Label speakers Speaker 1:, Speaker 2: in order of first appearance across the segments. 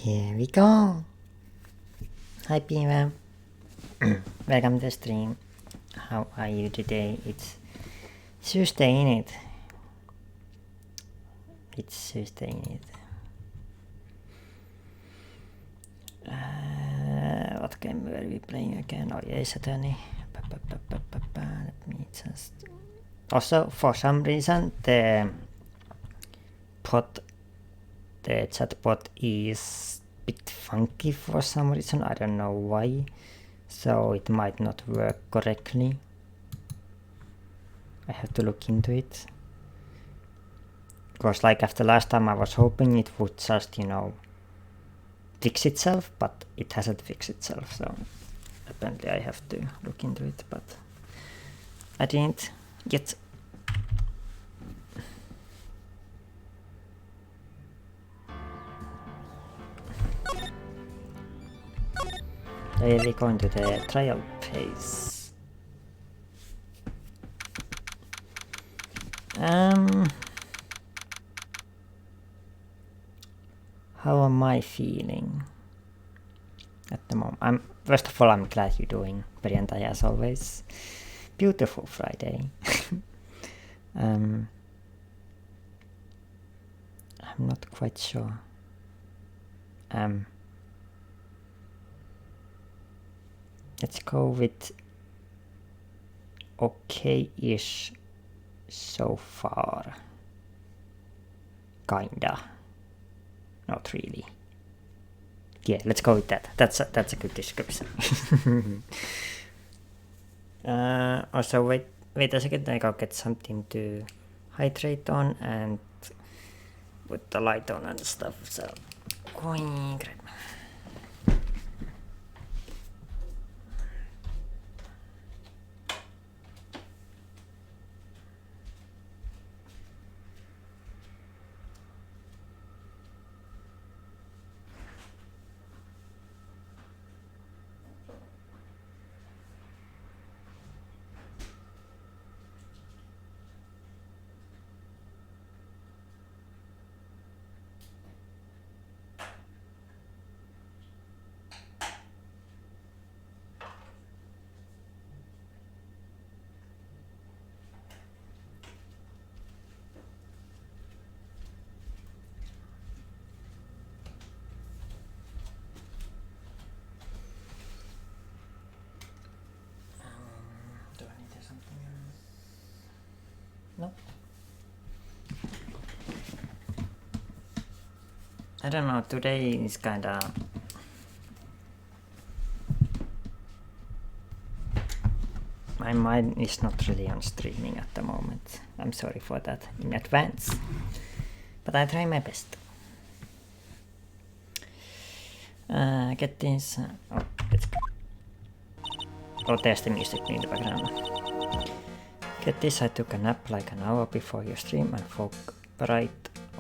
Speaker 1: Here we go. Hi Piva. Welcome to the stream. How are you today? It's Tuesday in it. It's Tuesday in it. What game were we playing again? Oh yeah, Saturday. Let me just... Also, for some reason, the chatbot is a bit funky for some reason. I don't know why. So it might not work correctly. I have to look into it. Because like after last time I was hoping it would just, fix itself, but it hasn't fixed itself, so apparently I have to look into it, but I didn't yet. There we go into the trial phase. How am I feeling at the moment? First of all, I'm glad you're doing perjantai as always. Beautiful Friday. I'm not quite sure. Let's go with okay-ish so far. Kinda. Not really. Yeah, let's go with that. That's a good description. Also, wait a second. I go get something to hydrate on and put the light on and stuff. So, going great. No. I don't know, today is kinda... My mind is not really on streaming at the moment. I'm sorry for that in advance. But I try my best. Get this... oh, let's go. Oh, there's the music in the background. Get this, I took a nap like an hour before your stream and woke right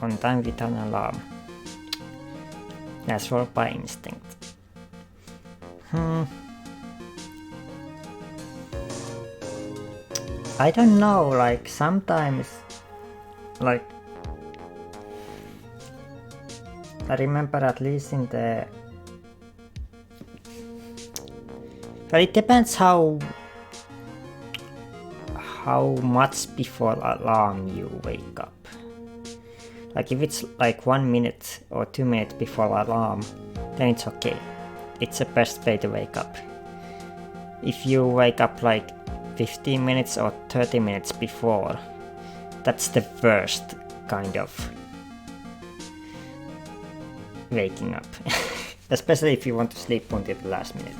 Speaker 1: on time without an alarm. Natural by instinct. I don't know, like sometimes, like I remember at least in the... But it depends how much before alarm you wake up. Like if it's like 1 minute or 2 minutes before alarm, then it's okay. It's the best way to wake up. If you wake up like 15 minutes or 30 minutes before, that's the worst kind of waking up. Especially if you want to sleep until the last minute.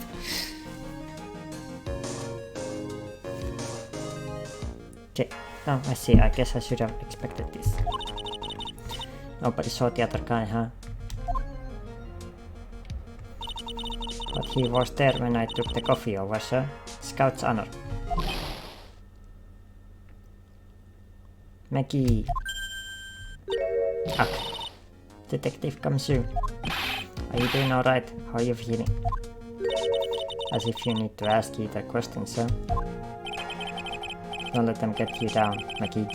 Speaker 1: Okay, now I see, I guess I should have expected this. Nobody saw the other guy, huh? But he was there when I took the coffee over, sir. Scout's honor. Maggie. Okay. Detective comes soon. Are you doing alright? How are you feeling? As if you need to ask you that question, sir. Don't let them get you down, Maggie.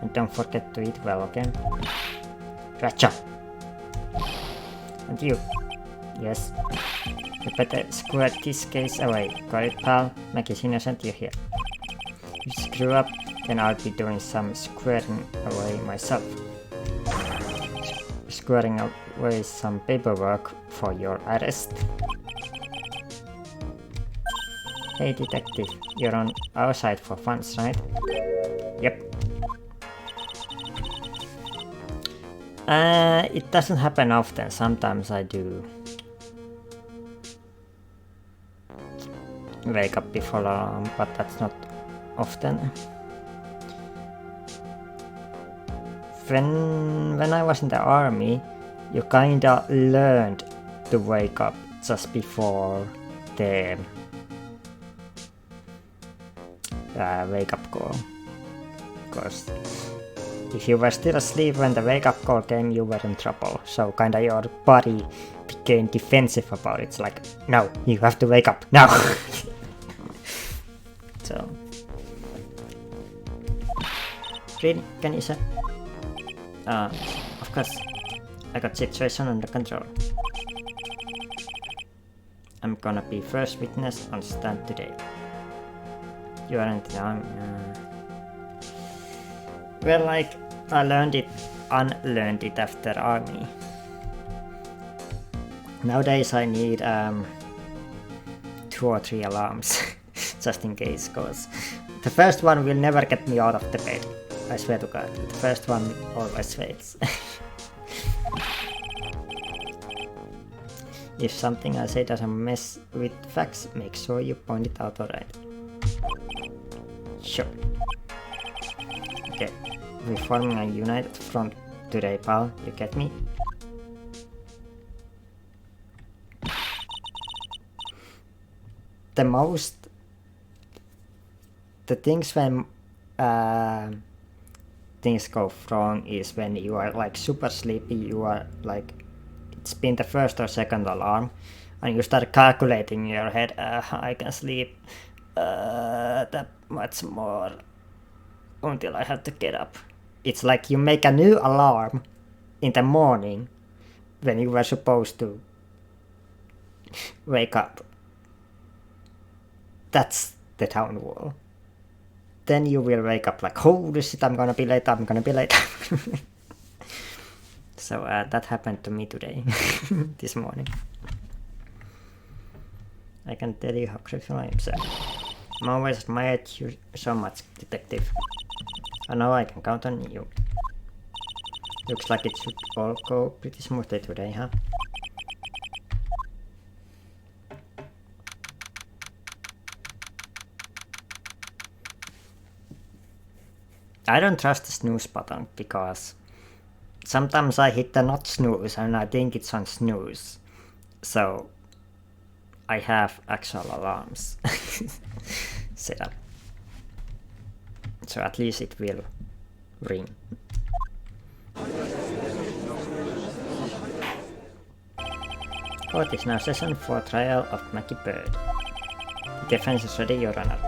Speaker 1: And don't forget to eat well, okay? Gotcha! And you, Yes. You better square this case away. Got it, pal? Maggie's innocent, you here. If you screw up, then I'll be doing some squaring away myself. Squaring away some paperwork for your arrest. Hey detective, you're on our side for funds, right? Yep. It doesn't happen often, sometimes I do wake up before alarm, but that's not often. When I was in the army, you kinda learned to wake up just before the wake up call. Because if you were still asleep when the wake up call came, you were in trouble. So kinda your body became defensive about it. It's like, no, you have to wake up now. So, really, can you say? Of course, I got situation under control. I'm gonna be first witness on stand today. You aren't in the army. Well, like, I unlearned it after army. Nowadays I need 2 or 3 alarms, just in case, cause the first one will never get me out of the bed. I swear to God, the first one always fails. If something I say doesn't mess with facts, make sure you point it out, alright? Sure. Okay, we're forming a united front today, pal, you get me? The things when things go wrong is when you are like super sleepy, you are like, it's been the first or second alarm, and you start calculating in your head, I can sleep that much more until I have to get up. It's like you make a new alarm in the morning when you were supposed to wake up. That's the downfall. Then you will wake up like, holy shit, I'm gonna be late. So that happened to me today, this morning. I can tell you how grateful I am, sir. I'm always admired you so much, detective. I know I can count on you. Looks like it should all go pretty smoothly today, huh? I don't trust the snooze button because sometimes I hit the not snooze and I think it's on snooze. So I have actual alarms set up. So at least it will ring. Court is now session for trial of Maggie Bird. The defense is ready, Your Honor.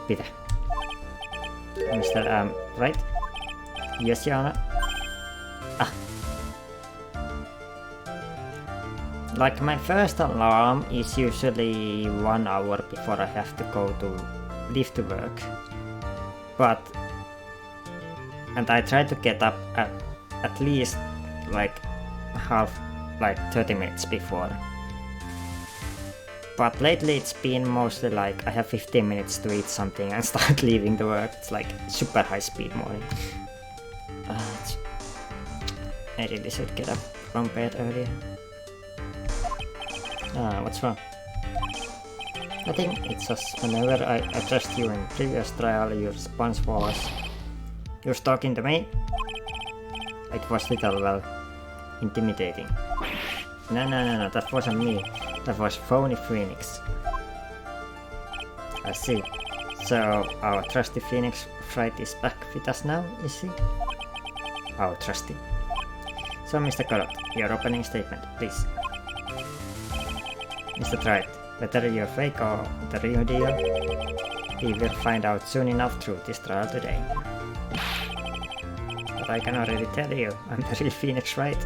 Speaker 1: Peter. Mr. Right? Yes, Your Honor. Like my first alarm is usually 1 hour before I have to leave to work. And I try to get up at least like 30 minutes before. But lately it's been mostly like I have 15 minutes to eat something and start leaving the work. It's like super high speed morning. I really should get up from bed earlier. What's wrong? I think it's just whenever I addressed you in previous trial, your response was, "You're talking to me?" It was little, intimidating. No, that wasn't me. That was phony Phoenix. I see. So our trusty Phoenix Fright is back with us now, is he? Our trusty. So Mr. Corot, your opening statement, please. Mr. Triad, whether you're fake or the real deal, we will find out soon enough through this trial today. I can already tell you, I'm the real Phoenix, right?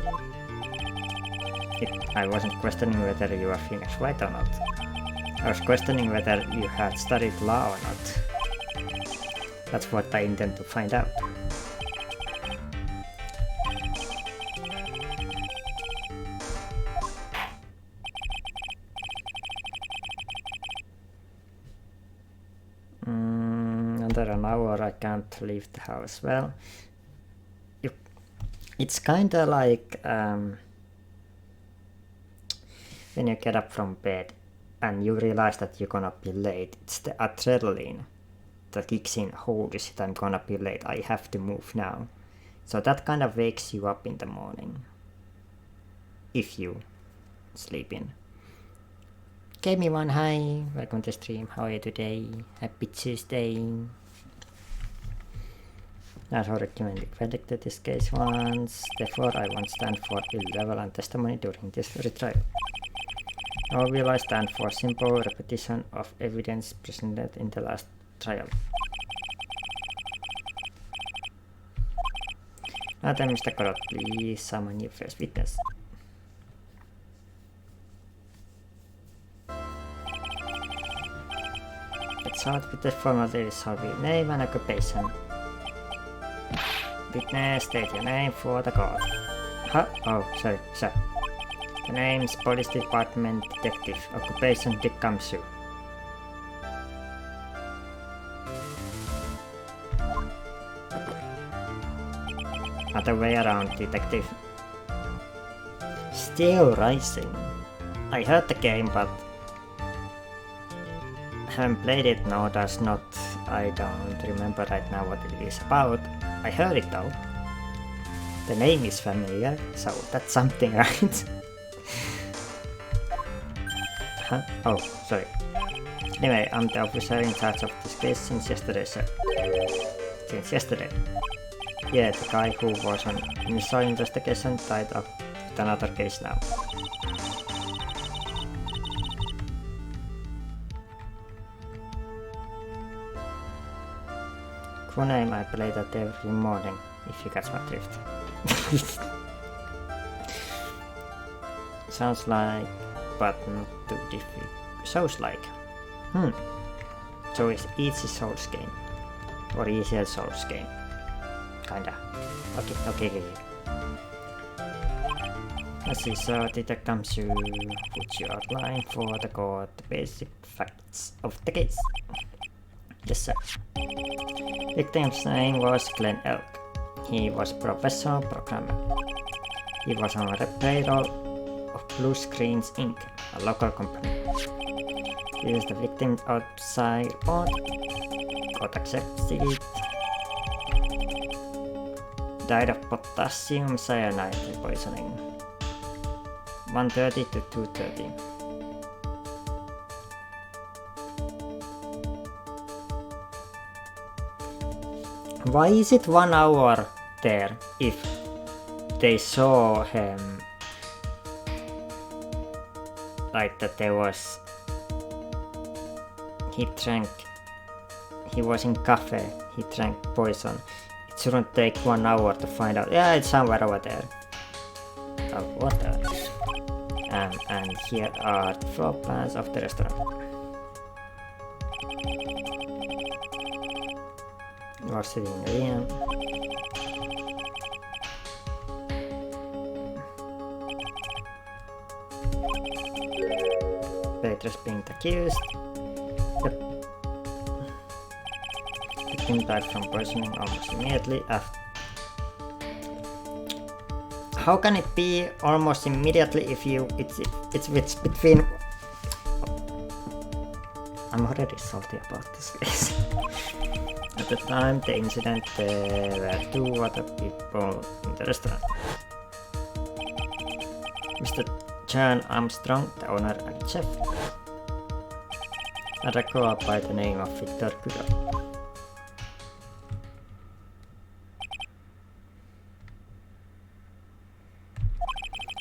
Speaker 1: I wasn't questioning whether you are Phoenix, right or not. I was questioning whether you had studied law or not. That's what I intend to find out. Under an hour I can't leave the house. Well, it's kinda like when you get up from bed and you realize that you're gonna be late. It's the adrenaline that kicks in. Holy shit, I'm gonna be late. I have to move now. So that kind of wakes you up in the morning. If you sleep in. Game one, hi. Welcome to the stream. How are you today? Happy Tuesday. I've recommended to this case once. Therefore, I won't stand for ill level and testimony during this retrial. Nor will I stand for simple repetition of evidence presented in the last trial. Now then, Mr. Kudos, please summon your first witness. Let's start with the formalities of your name and occupation. Witness, state your name for the court. Huh? Oh, sorry, sir. The name's Police Department Detective. Occupation Dickamsu. Other way around, detective. Still rising. I heard the game, but haven't played it. No, does not. I don't remember right now what it is about. I heard it though. The name is familiar, so that's something, right? Huh? Oh, sorry. Anyway, I'm the officer in charge of this case since yesterday, sir. Since yesterday? Yeah, the guy who was on initial investigation tied up with another case now. Cool name, I play that every morning, if you catch my drift. Sounds like, but not too difficult. Sounds like. So it's easy Souls game. Or easier Souls game. Kinda. Okay. Let's see, so Detective Sue, would you outline for the court the basic facts of the case? Yes, sir. Victim's name was Glenn Elk. He was professional programmer. He was on the payroll of Blue Screens Inc., a local company. He is the victim outside report. Got accepted. Died of potassium cyanide poisoning. 1:30 to 2:30. Why is it 1 hour there if they saw him like that there was he was in cafe, he drank poison. It shouldn't take 1 hour to find out. Yeah, it's somewhere over there. Oh, water. And here are the floor plans of the restaurant. You are sitting in the room. Petrus being accused. Yep. Victim died from poisoning almost immediately after. How can it be almost immediately if it's between? I'm already salty about this case. At the time the incident, there were 2 other people in the restaurant. Mr. John Armstrong, the owner and chef, and a co-op by the name of Victor Kudos.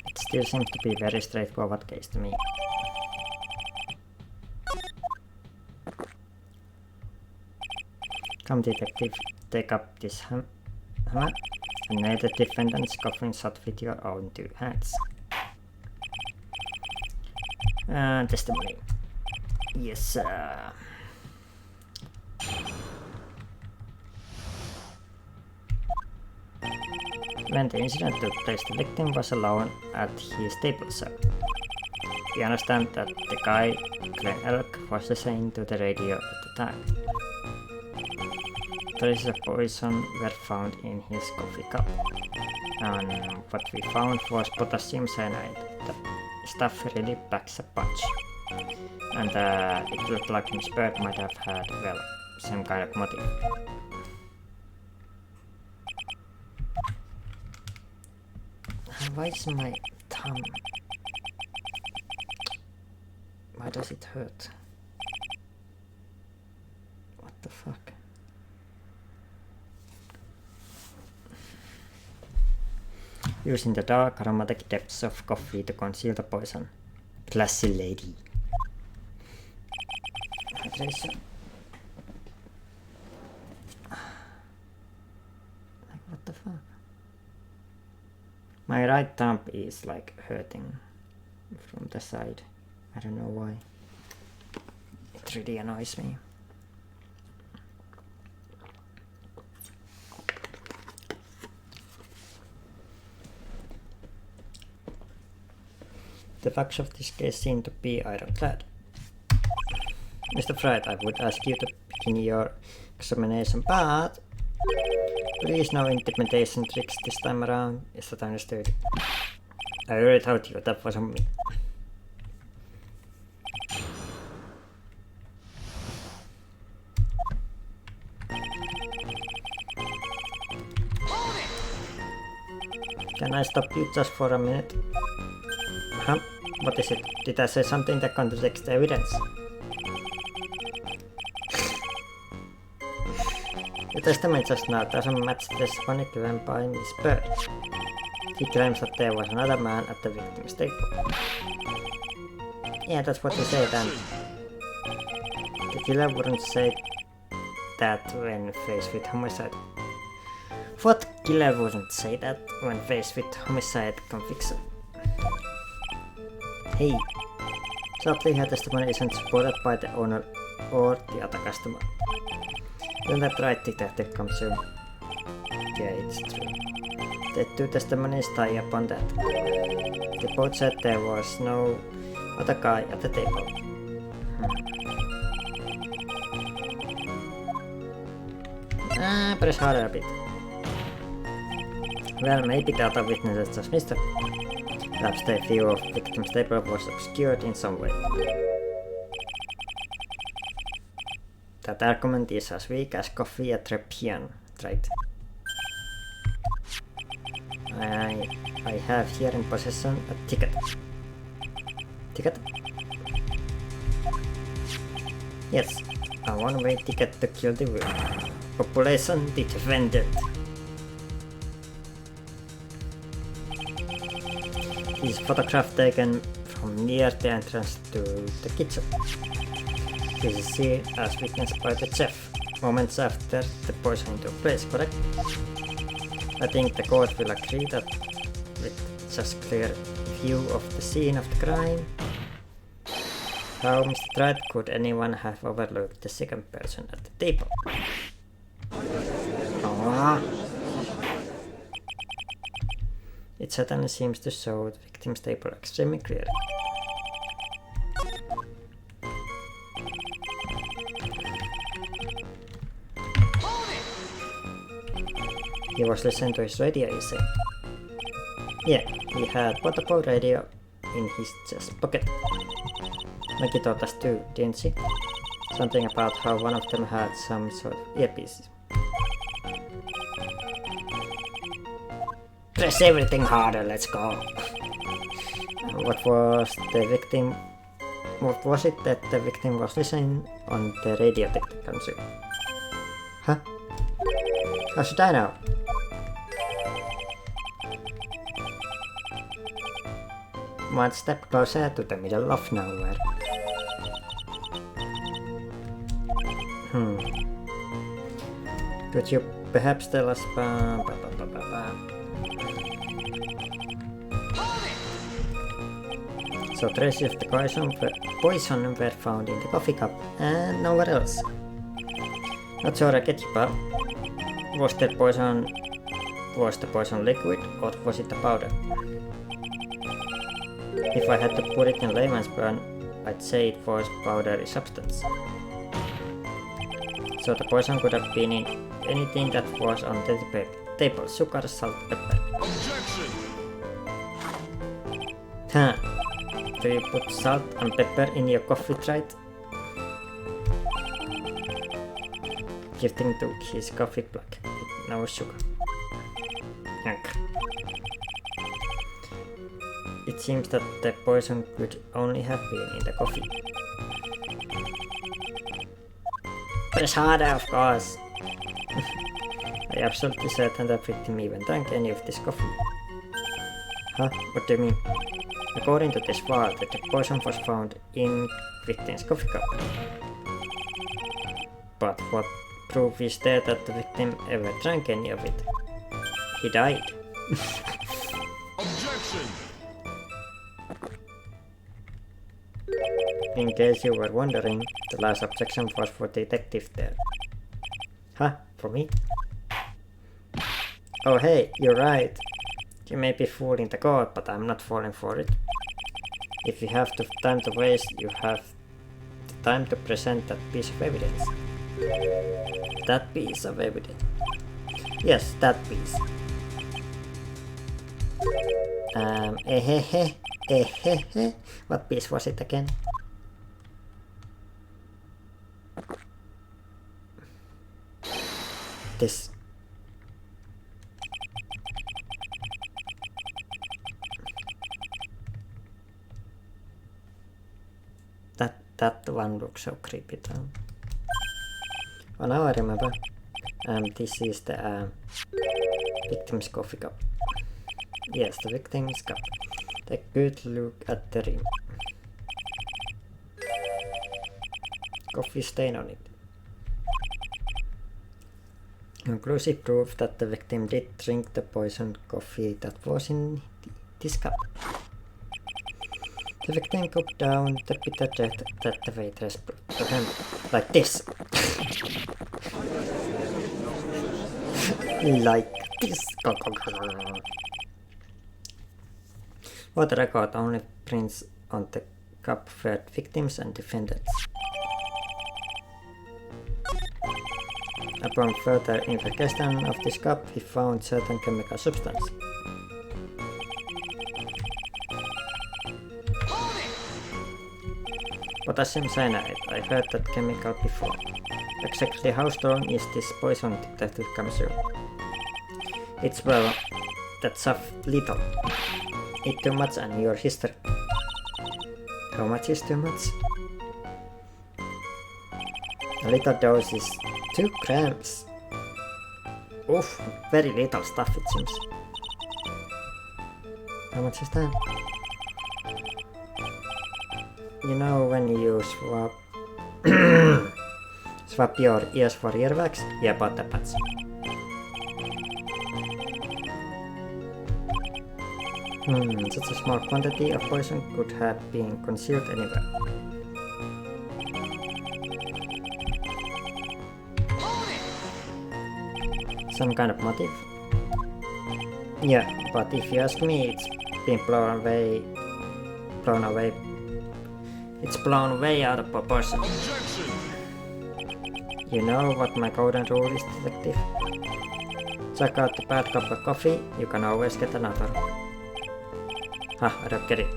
Speaker 1: It still seems to be a very straightforward case to me. Come, detective, take up this hammer. Name the defendant's coffin shot with your own 2 hands. Testimony. Yes. When the incident took place, the victim was alone at his table cell. We understand that the guy, Glenn Elk, was listening to the radio at the time. Traces of poison were found in his coffee cup, and what we found was potassium cyanide. The stuff really packs a punch, and it looked like Miss Bird might have had, well, some kind of motive. Why is my thumb? Why does it hurt? What the fuck? Using the dark aromatic depths of coffee to conceal the poison. Classy lady. Hydration. Like what the fuck? My right thumb is like hurting from the side. I don't know why. It really annoys me. The facts of this case seem to be ironclad. Mr. Fright, I would ask you to begin your examination, but please no intimidation tricks this time around. Is that understood? I already told you that wasn't me. Can I stop you just for a minute? Huh? What is it? Did I say something that contradicts the evidence? The testimony just now doesn't match the testimony given by Miss Bird. He claims that there was another man at the victim's table. Yeah, that's what he said, and the killer wouldn't say that when faced with homicide. What killer wouldn't say that when faced with homicide conviction? Hey, sadly her testimony isn't supported by the owner or the other customer. Then that right, detective comes soon. Yeah, it's true. The 2 testimonies tie up on that. They both said there was no other guy at the table. Press harder a bit. Well, maybe the other witnesses just missed it. Perhaps the view of victim's table was obscured in some way. That argument is as weak as coffee at 3 p.m., right? I have here in possession a ticket. Ticket? Yes, a one-way ticket to kill the wound. Population defended. This photograph taken from near the entrance to the kitchen. This is seen as witnessed by the chef moments after the poisoning took place, correct? I think the court will agree that with just clear view of the scene of the crime, how Mr. Wright could anyone have overlooked the second person at the table? It certainly seems to show the victim's table extremely clearly. He was listening to his radio, you say? Yeah, he had portable radio in his chest pocket. Maggie told us too, didn't she? Something about how one of them had some sort of earpiece. Press everything harder, let's go. What was it that the victim was listening on the radio technically? Huh? How should I know? One step closer to the middle of nowhere. Could you perhaps tell us So traces of the poison were found in the coffee cup and nowhere else. Not sure I get you, but was the poison liquid or was it a powder? If I had to put it in layman's terms, I'd say it was powdery substance. So the poison could have been in anything that was on the table: sugar, salt, pepper.
Speaker 2: Objection!
Speaker 1: Huh. Do you put salt and pepper in your coffee, right? Gifting took his coffee black with no sugar. Yank. It seems that the poison could only have been in the coffee. Press harder, of course! I'm absolutely certain the victim even drank any of this coffee. Huh? What do you mean? According to this file, the poison was found in victim's coffee cup. But what proof is there that the victim ever drank any of it? He died.
Speaker 2: Objection!
Speaker 1: In case you were wondering, the last objection was for the detective there. Huh? For me? Oh hey, you're right. You may be fooling the court, but I'm not falling for it. If you have the time to waste, you have the time to present that piece of evidence. That piece of evidence. Yes, that piece. What piece was it again? This. That one looks so creepy though. Oh, now I remember. This is the victim's coffee cup. Yes, the victim's cup. Take a good look at the rim. Coffee stain on it. Conclusive proof that the victim did drink the poisoned coffee that was in this cup. The victim gulped down the bitter death that the waitress brought to him like this. Like this. For the record, only prints on the cup were victims and defendants. Upon further investigation of this cup, he found certain chemical substance. Potassium cyanide. I heard that chemical before. Exactly how strong is this poison, Detective Kamsu? It's well, that's a little. Eat too much and your history. How much is too much? A little dose is 2 grams. Oof, very little stuff it seems. How much is that? You know when you swap your ears for earwax? Yeah, about that much. Such a small quantity of poison could have been concealed anywhere. Some kind of motive? Yeah, but if you ask me, it's been blown away. It's blown way out of proportion.
Speaker 2: Objection!
Speaker 1: You know what my golden rule is, Detective? Check out the bad cup of coffee, you can always get another. I don't get it.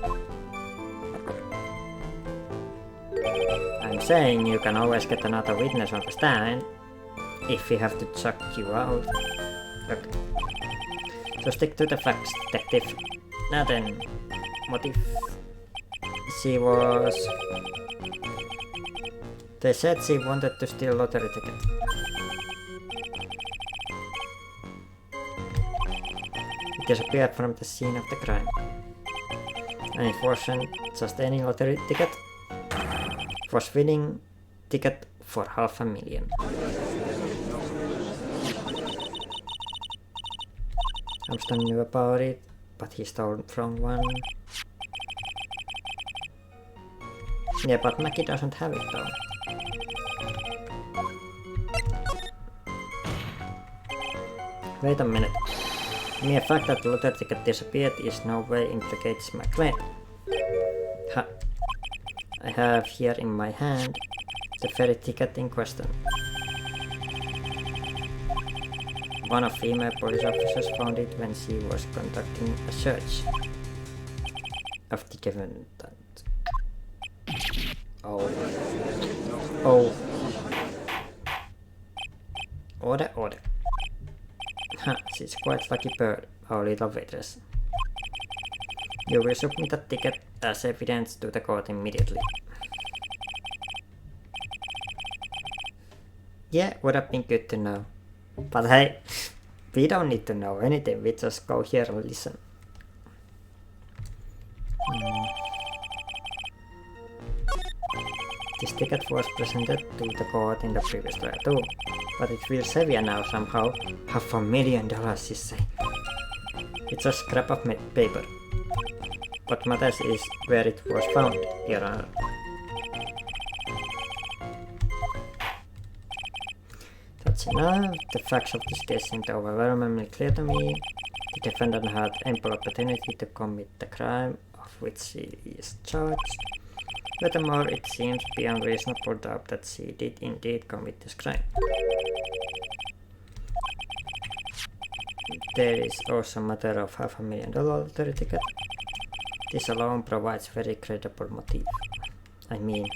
Speaker 1: I'm saying you can always get another witness on the stand if we have to chuck you out. Look. So stick to the facts, Detective. Now then, what if she was... They said she wanted to steal lottery ticket. It disappeared from the scene of the crime. And it wasn't just any lottery ticket. It was winning ticket for $500,000. Armstrong knew about it, but he stole from one. Yeah, but Mackie doesn't have it though. Wait a minute. The mere fact that the lottery ticket disappeared is no way implicates my claim. Ha! I have here in my hand the very ticket in question. One of female police officers found it when she was conducting a search of the defendant. Oh. Oh. Order, order. Ha, she's quite lucky bird, our little waitress. You will submit the ticket as evidence to the court immediately. Yeah, would have been good to know. But hey, we don't need to know anything, we just go here and listen. This ticket was presented to the court in the previous trial too, but it feels heavier now somehow. $500,000, you say? It's a scrap of paper. What matters is where it was found, Your Honor. That's enough. The facts of this case seem overwhelmingly clear to me. The defendant had ample opportunity to commit the crime of which she is charged. Furthermore, it seems beyond reasonable doubt that she did indeed commit this crime. There is also a matter of $500,000 lottery ticket. This alone provides very credible motive. I mean,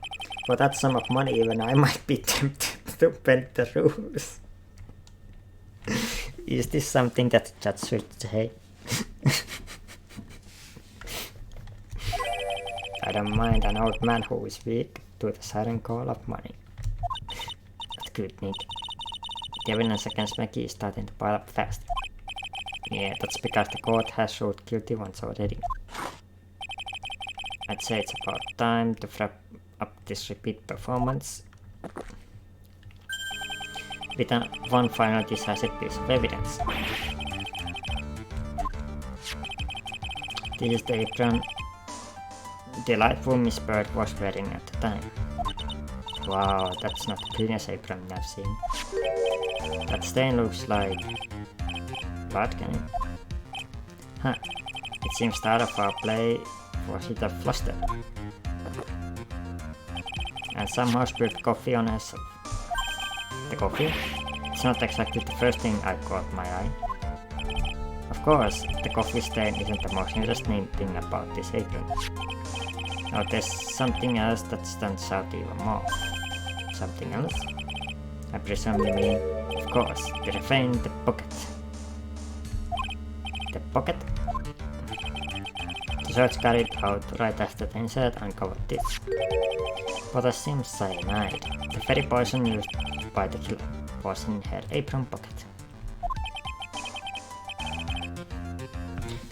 Speaker 1: for that sum of money, even I might be tempted to bend the rules. Is this something that the judge should say? I don't mind an old man who is weak to the siren call of money. That's good, Nick. The evidence against Mackie is starting to pile up fast. Yeah, that's because the court has ruled guilty once already. I'd say it's about time to wrap up this repeat performance with one final decisive piece of evidence. This is the apron delightful Miss Bird was wearing at the time. Wow, that's not the cleanest apron I've seen. That stain looks like blood, can it? Huh, it seems the other foul play was hit up flustered. And somehow spilled coffee on herself. The coffee? It's not exactly the first thing I caught my eye. Of course, the coffee stain isn't the most interesting thing about this apron. Now there's something else that stands out even more. Something else? I presume you mean, of course, the refrain, the pocket. The pocket? The search carried out right after the insert uncovered this. Potassium cyanide, the very poison used by the killer, was in her apron pocket.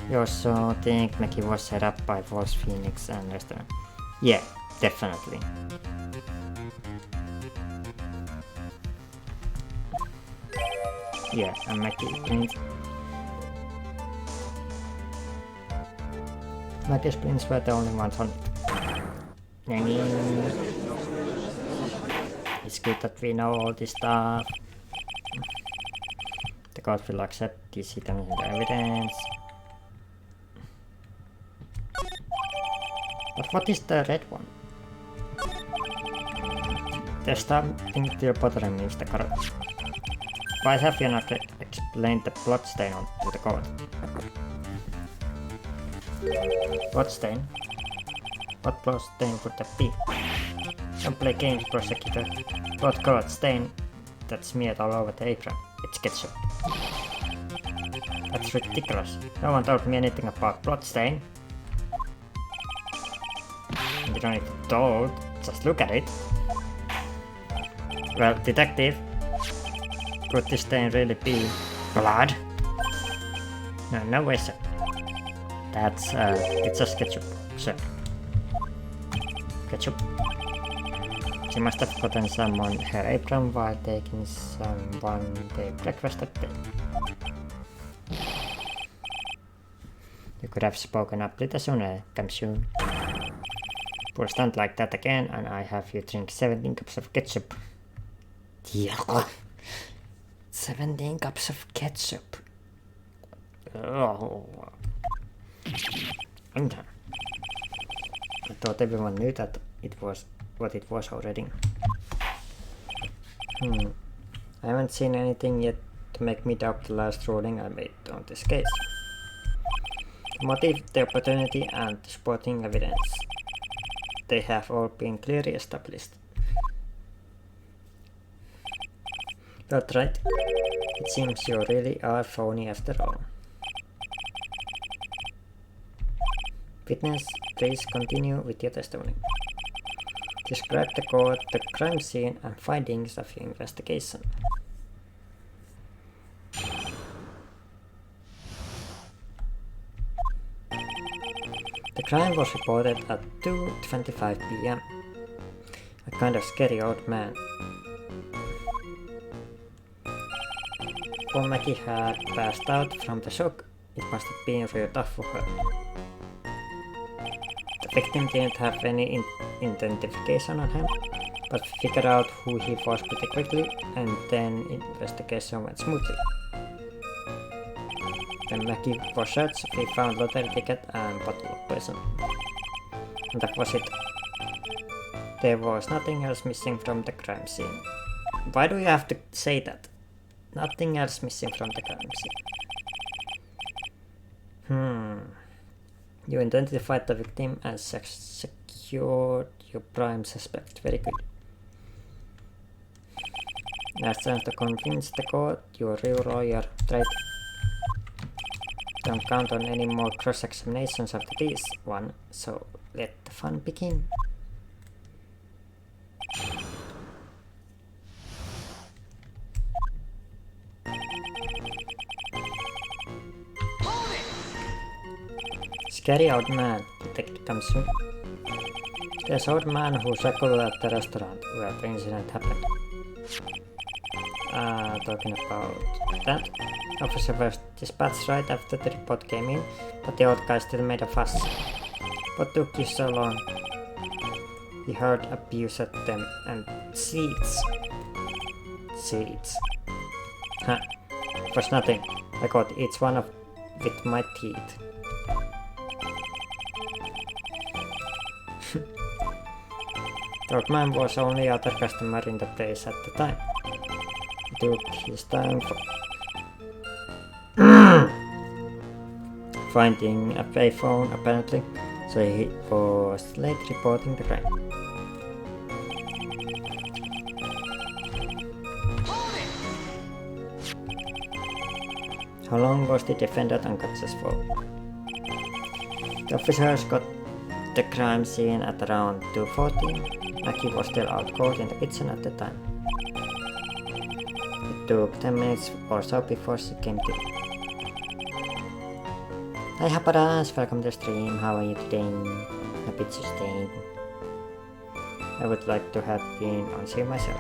Speaker 1: You also think Mackie was set up by Wolf's Phoenix and restaurant? Yeah, definitely. Yeah, and Mackie's prints were the only ones on Nyani. It's good that we know all this stuff. The court will accept this item in the evidence. But what is the red one? There's something still bothering me, Mr. Carrot. Why have you not explained the bloodstain to the court? Bloodstain? What bloodstain would that be? Don't play games, prosecutor. Blood colored stain that's smeared all over the apron. It's ketchup. That's ridiculous. No one told me anything about bloodstain. You don't need to be told, just look at it. Well, detective, could this stain really be blood? No way, sir. It's just ketchup, sir. Ketchup. She must have gotten some on her apron while taking some one day breakfast at bed. You could have spoken up little sooner, come soon. Pour stunt like that again, and I have you drink 17 cups of ketchup. Yeah. 17 cups of ketchup. Oh. I'm done. I thought everyone knew that it was what it was already. I haven't seen anything yet to make me doubt the last ruling I made on this case. The motive, the opportunity, and the supporting evidence. They have all been clearly established. That's right. It seems you really are phony after all. Witness, please continue with your testimony. Describe the court, the crime scene, and findings of your investigation. The crime was reported at 2:25 p.m. A kind of scary old man. When Maggie had passed out from the shock, it must have been real tough for her. The victim didn't have any identification on him, but figured out who he was pretty quickly, and then investigation went smoothly. When Maggie was searched, we found lottery ticket and bottle of poison. And that was it. There was nothing else missing from the crime scene. Why do you have to say that? Nothing else missing from the crime scene. You identified the victim and secured your prime suspect. Very good. Last chance to convince the court you're a real lawyer, right? Don't count on any more cross-examinations after this one, so let the fun begin. Scary old man, Detective comes soon. There's old man who's regular at the restaurant where the incident happened. Talking about that, officer was dispatched right after the report came in, but the old guy still made a fuss. What took you so long? He heard abuse at them and seeds. Seeds. Huh. It was nothing. I got each one of with my teeth. The old man was only other customer in the place at the time. He took his time for finding a payphone apparently, so he was late reporting the crime. How long was the defendant unconscious for? The officers got the crime scene at around 2:40. Maggie was still out cold in the kitchen at the time. It took 10 minutes or so before she came to. Hi Haparas, welcome to the stream. How are you today? Happy Tuesday. I would like to have been on stream myself.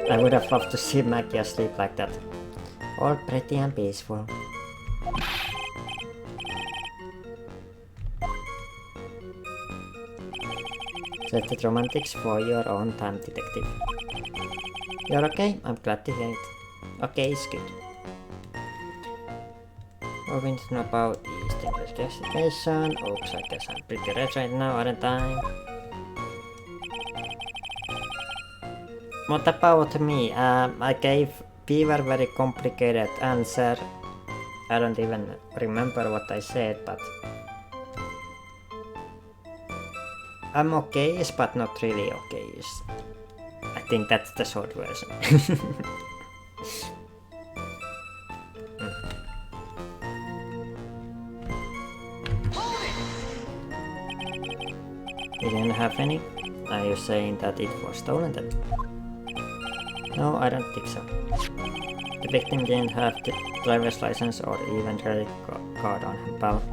Speaker 1: I would have loved to see Maggie asleep like that. All pretty and peaceful. Set the romantics for your own time, detective. You're okay? I'm glad to hear it. Okay, it's good. Moving to know about East investigation. Oops, I guess I'm pretty red right now, aren't I? What about me? I gave Beaver very complicated answer. I don't even remember what I said, but I'm okay, but not really okay. I think that's the short version. You didn't have any? Are you saying that it was stolen then? No, I don't think so. The victim didn't have the driver's license or even credit card on him, pal.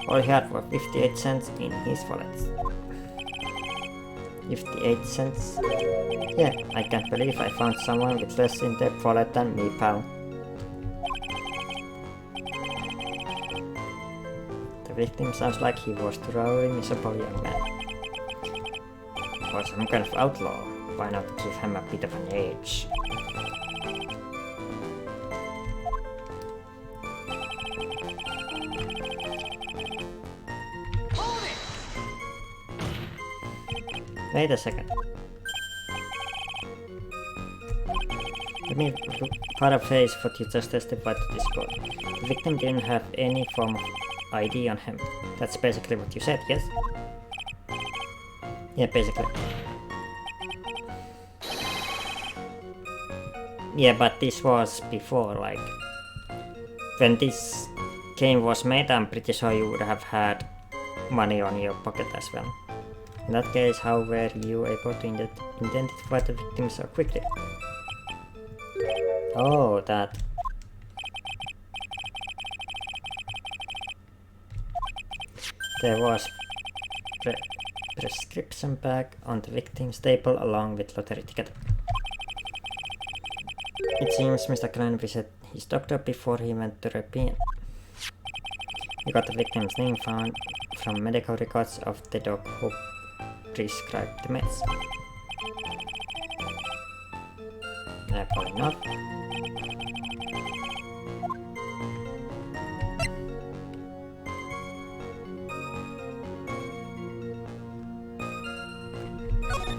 Speaker 1: All he had were 58 cents in his wallet. 58 cents. Yeah, I can't believe I found someone with less in their wallet than me, pal. The victim sounds like he was a thoroughly miserable young man. Or some kind of outlaw. Why not give him a bit of an edge? Wait a second. Let me paraphrase what you just testified to this court. The victim didn't have any form of ID on him. That's basically what you said, yes? Yeah, basically. Yeah, but this was before, like... When this game was made, I'm pretty sure you would have had money on your pocket as well. In that case, how were you able to identify the victim so quickly? Oh, that. There was prescription bag on the victim's table along with lottery ticket. It seems Mr. Klein visited his doctor before he went to European. We got the victim's name found from medical records of the dog who prescribed the meds. Probably not.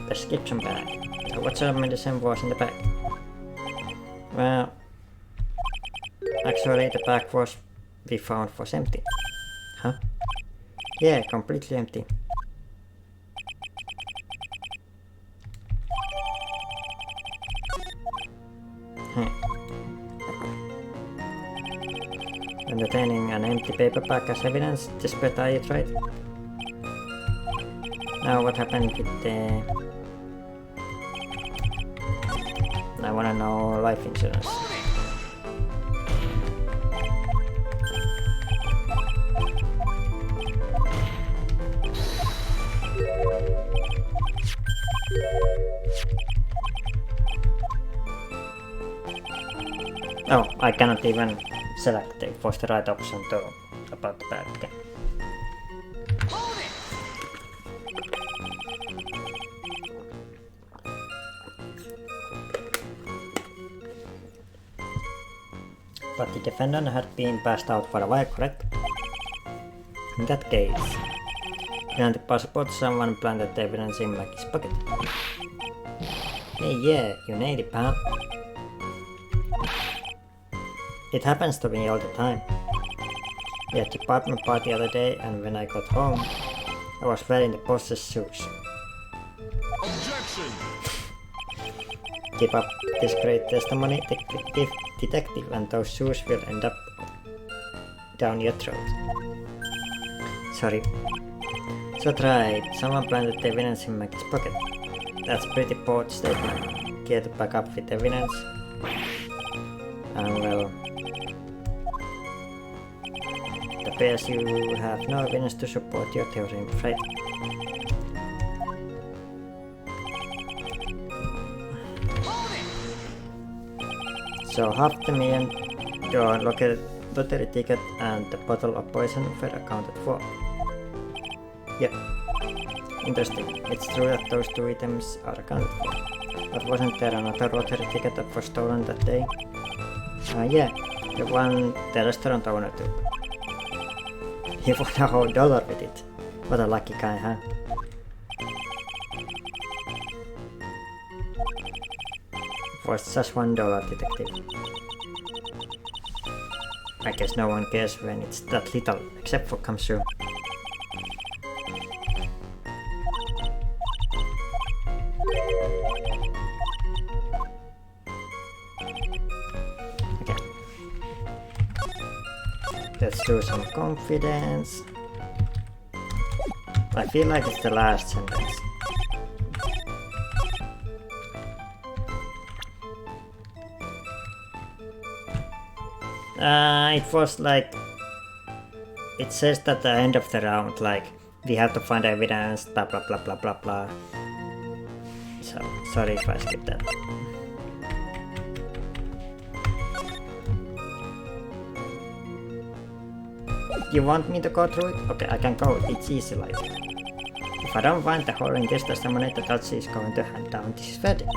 Speaker 1: Prescription bag. So what sort of medicine was in the bag? Well, actually the bag we found was empty. Huh? Yeah, completely empty. Entertaining an empty paper bag as evidence, desperate are you, right? Now what happened with the... I wanna know life insurance. Oh, I cannot even select it was the right option to about the bag again. But the defendant had been passed out for a while, correct? In that case, behind the passport someone planted the evidence in Maggie's pocket. Hey, yeah, you nailed it, pal. It happens to me all the time. We had the apartment party the other day, and when I got home, I was wearing the boss's shoes.
Speaker 2: Objection!
Speaker 1: Keep up this great testimony, detective, and those shoes will end up down your throat. Sorry. So right, someone planted the evidence in Maggie's pocket. That's pretty bold statement. Care to back up with evidence? Well... It appears you have no evidence to support your theory, I'm afraid. So $500,000 lottery ticket and the bottle of poison were accounted for. Yeah. Interesting. It's true that those two items are accounted for. But wasn't there another lottery ticket that was stolen that day? Yeah. The one the restaurant owner took. He won a whole dollar with it. What a lucky guy, huh? It was just $1, detective. I guess no one cares when it's that little, except for Kamsu. Okay. Let's do some confidence. I feel like it's the last sentence. It was like... It says that at the end of the round, like, we have to find evidence, blah blah blah blah blah blah. So, sorry if I skipped that. You want me to go through it? Okay, I can go. It's easy like that. If I don't find the hole in this testimony, the judge is going to hand down this verdict.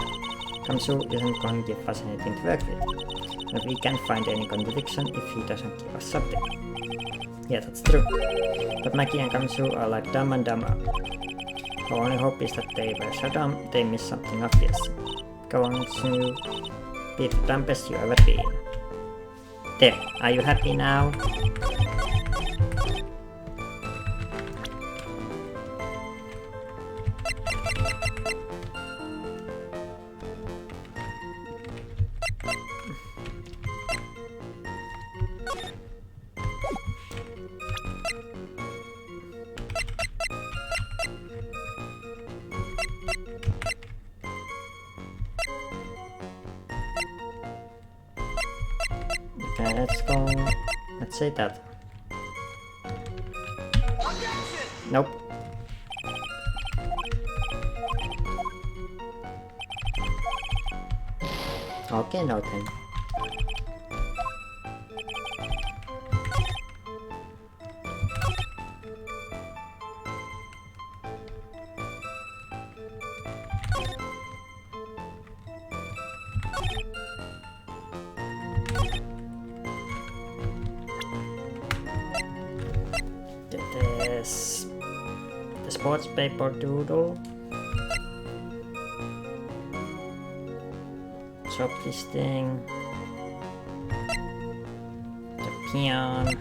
Speaker 1: Kamsu isn't going to give us anything to work with. And we can't find any contradiction if he doesn't give us something. Yeah, that's true. But Maggie and Kamsu are like dumb and dumber. Our only hope is that they were so dumb they missed something obvious. Go on, Snu. Be the dumbest you ever been. There, are you happy now? Okay, let's go. Let's say that. Nope. Okay, no then. The sports paper doodle. Shop listing. The peon.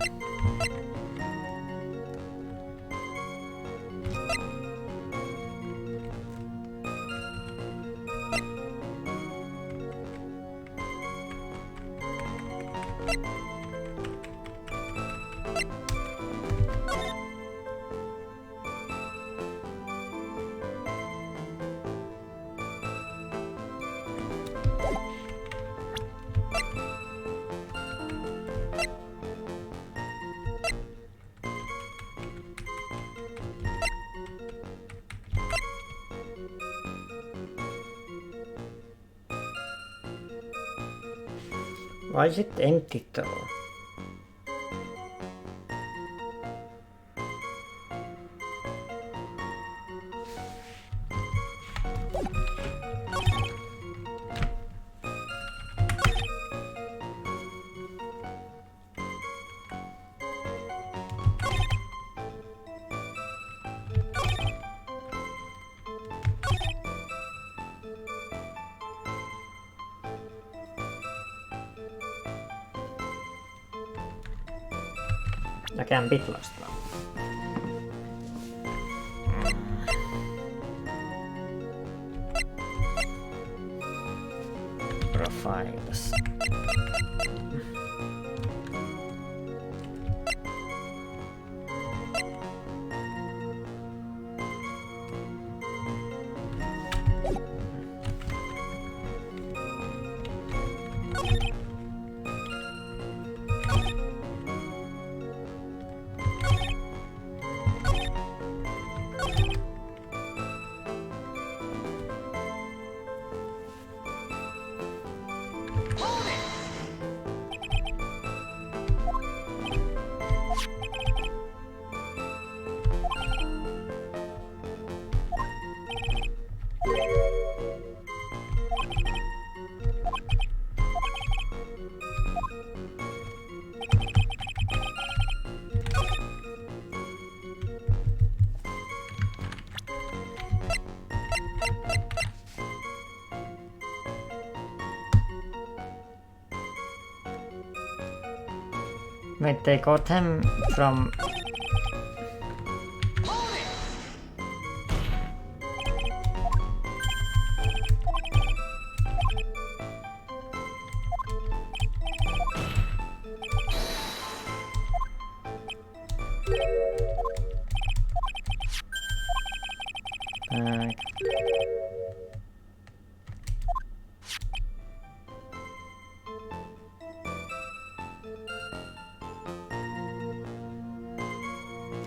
Speaker 1: Why is it empty though? Okay, I'm a bit lost now. Profiles. Wait, they got him from...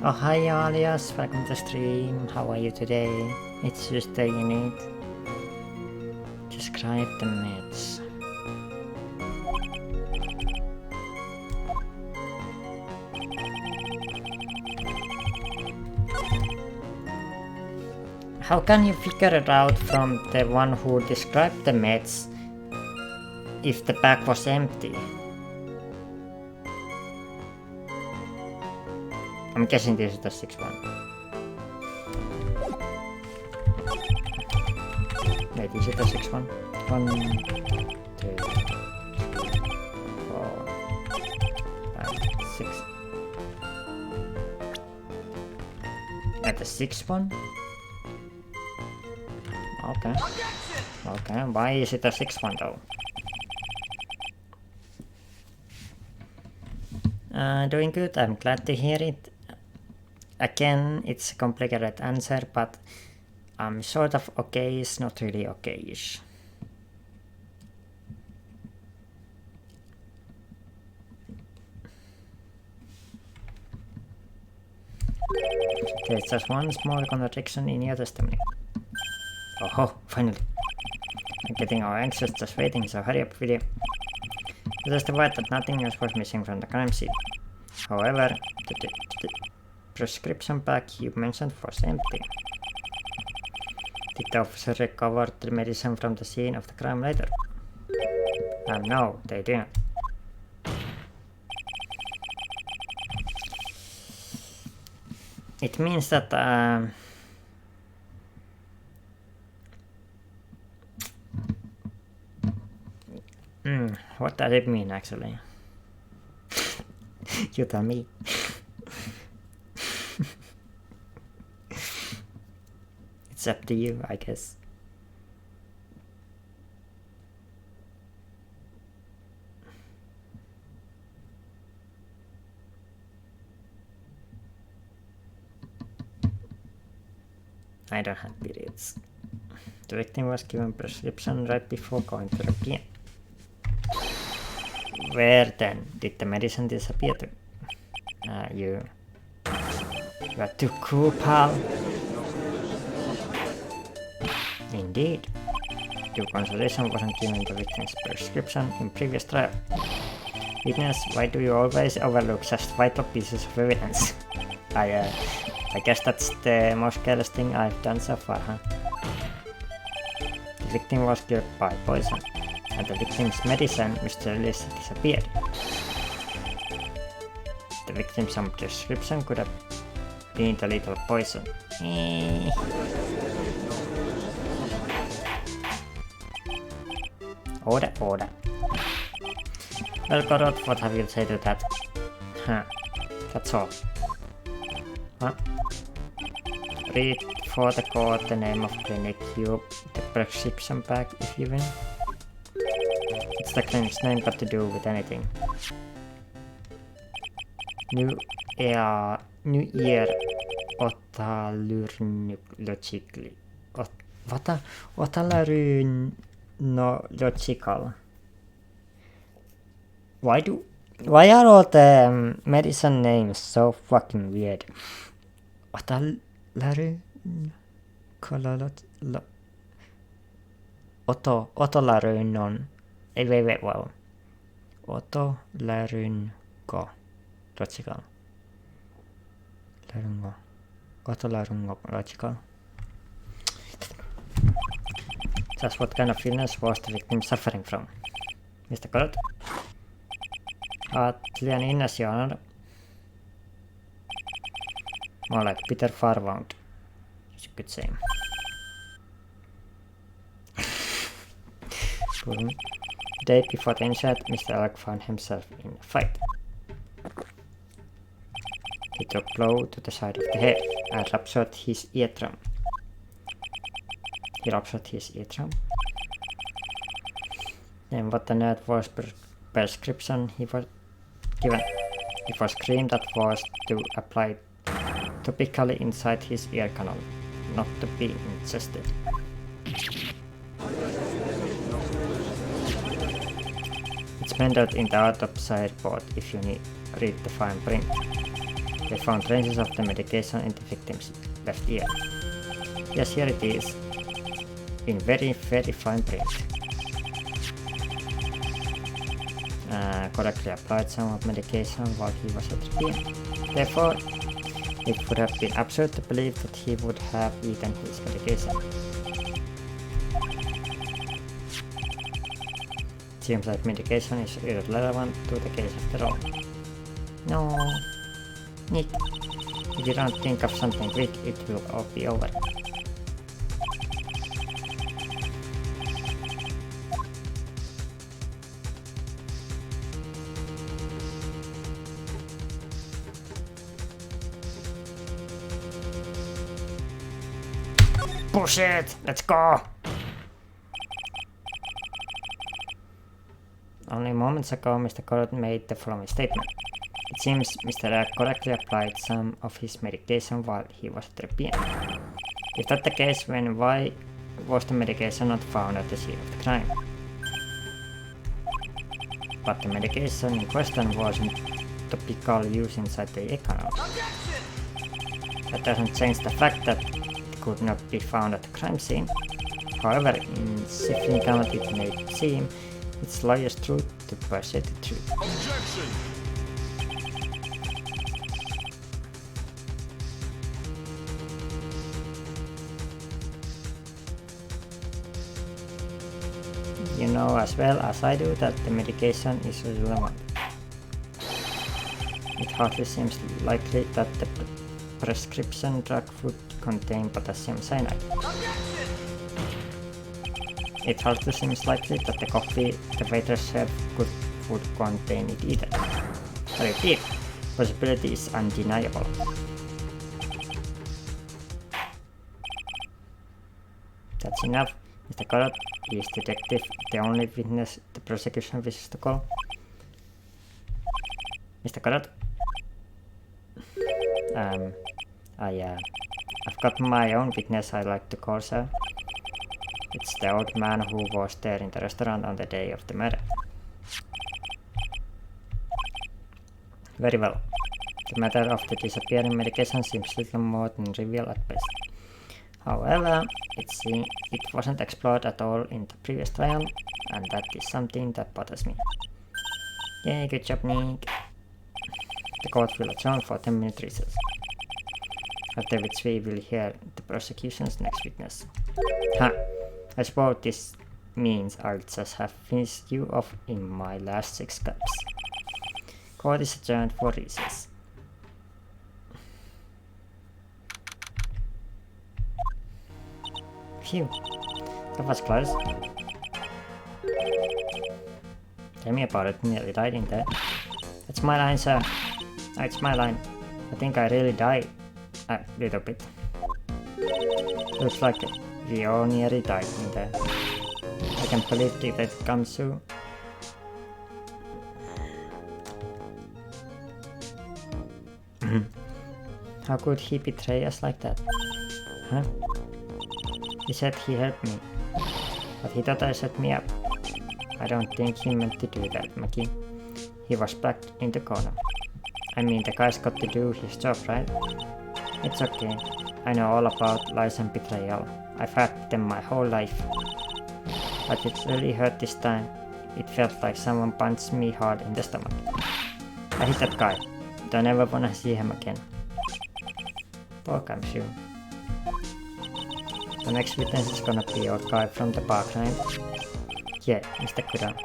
Speaker 1: Oh, hi Alias, welcome to the stream. How are you today? It's Tuesday, you need. Describe the meds. How can you figure it out from the one who described the meds if the bag was empty? I'm guessing this is the 6th one. Wait, is it the 6th one? 1, 2, 3, 4, 5, 6. At the 6th one? Okay. Okay, why is it the 6th one though? Doing good, I'm glad to hear it. Again, it's a complicated answer, but I'm sort of okay-ish, not really okay-ish. There's just one small contradiction in your testimony. Oh, finally. I'm getting all anxious just waiting, so hurry up, video. You testified that nothing else was missing from the crime scene. However, the prescription bag you mentioned was empty. Did the officer recover the medicine from the scene of the crime later? No, they didn't. It means that what does it mean actually? You tell me. It's up to you, I guess. I don't have periods. The victim was given prescription right before going to the PM. Where then did the medicine disappear to? You are too cool, pal. Indeed. Due consolation wasn't given the victim's prescription in previous trial. Witness, why do you always overlook such vital pieces of evidence? I guess that's the most careless thing I've done so far, huh? The victim was killed by poison, and the victim's medicine mysteriously disappeared. The victim's prescription could have been the lethal poison. Order. Well, Kudos, what have you to say to that? Huh, that's all. Huh? Read for the court the name of clinic you the prescription bag if you win. It's the clinic's name got to do with anything. New year otalurynologically. Otalurynological. Why are all the medicine names so fucking weird? Otolarynon. Wait. Wow. Otolaryngological. Otolaryngological. Just what kind of illness was the victim suffering from? Mr. Kudos? Atlian illness, Your Honor. More like Peter Farwound, you could say. The day before the incident, Mr. Alec found himself in a fight. He took a blow to the side of the head and ruptured his eardrum. Then what the nurse was prescription he was given. It was cream that was to apply topically inside his ear canal, not to be ingested. It's mentioned in the autopsy report if you read the fine print. They found traces of the medication in the victim's left ear. Yes, here it is, in very, very fine print. correctly applied some of medication while he was at the Therefore, it would have been absurd to believe that he would have eaten his medication. It seems like medication is irrelevant to the case after all. No, Nick, if you don't think of something quick, it will all be over. Push it! Let's go! Only moments ago, Mr. Goddard made the following statement. It seems Mr. Egg correctly applied some of his medication while he was at the PM. If that's the case, then why was the medication not found at the scene of the crime? But the medication in question wasn't topical use inside the egg canal. That doesn't change the fact that could not be found at the crime scene. However, insignificant it may seem, it's lawyer's truth to pursue the truth.
Speaker 2: Objection!
Speaker 1: You know as well as I do that the medication is irrelevant. It hardly seems likely that the prescription drug would contain potassium cyanide. It hardly seems likely that the coffee the waiter served would contain it either. I repeat, possibility is undeniable. That's enough. Mr. Goddard is detective, the only witness the prosecution wishes to call. Mr. Goddard? I've got my own witness I'd like to call, sir. It's the old man who was there in the restaurant on the day of the murder. Very well. The matter of the disappearing medication seems little more than trivial at best. However, it wasn't explored at all in the previous trial, and that is something that bothers me. Yay, good job, Nick. The court will adjourn for 10-minute recess, after which we will hear the prosecution's next witness. I suppose this means I'll just have finished you off in my last 6 cups. Court is adjourned for recess. Phew, that was close. Tell me about it, nearly died in there. That's my line, sir. It's my line. I think I really died. A little bit. Looks like we all nearly died in there. I can't believe it comes so. How could he betray us like that? Huh? He said he helped me, but he thought I set me up. I don't think he meant to do that, Mackie. He was backed in the corner. I mean, the guy's got to do his job, right? It's okay. I know all about lies and betrayal. I've had them my whole life. But it really hurt this time. It felt like someone punched me hard in the stomach. I hit that guy. Don't ever wanna see him again. Poor Kamshu. The next witness is gonna be our guy from the park, right? Yeah, Mr. Kudos.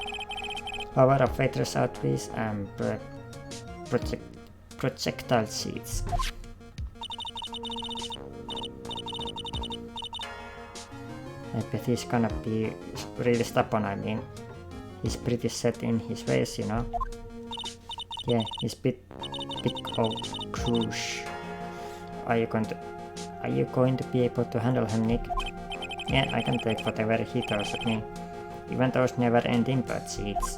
Speaker 1: Power of waitress outreach and projectile sheets. I bet he's gonna be really stubborn, I mean. He's pretty set in his ways, you know. Yeah, he's big old cruise. Are you going to be able to handle him, Nick? Yeah, I can take whatever he throws at me. Even those never-ending bird seeds.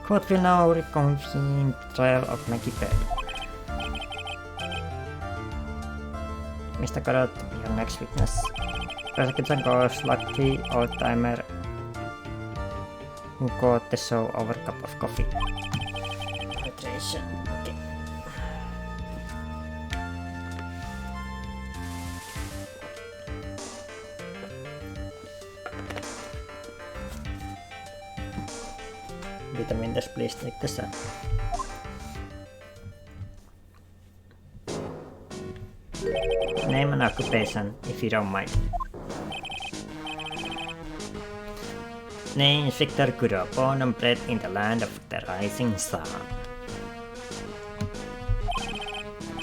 Speaker 1: Court will now reconvene trial of Maggie Bird. Mr. Kudos, your next witness. Prosecutor goes lucky old-timer who got the show over a cup of coffee. Hydration, okay. Vitamin test, please take the sun. Name and occupation, if you don't mind. Name is Victor Kudos, born and bred in the land of the rising sun.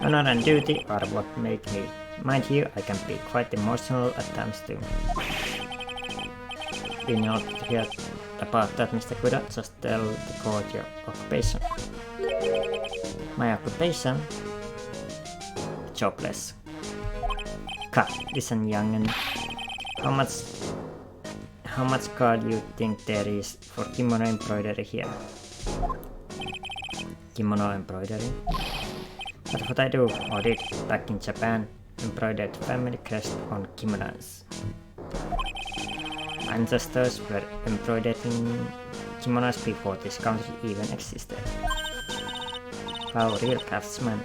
Speaker 1: Honor and duty are what make me. Mind you, I can be quite emotional at times too. You know to hear about that, Mr. Kudos, just tell the court your occupation. My occupation? Jobless. Cut, listen young'un. How much card you think there is for kimono embroidery here? Kimono embroidery? That's what I do, or did, back in Japan. Embroidered family crest on kimonos. Ancestors were embroidering kimonos before this country even existed. Wow, real craftsmen.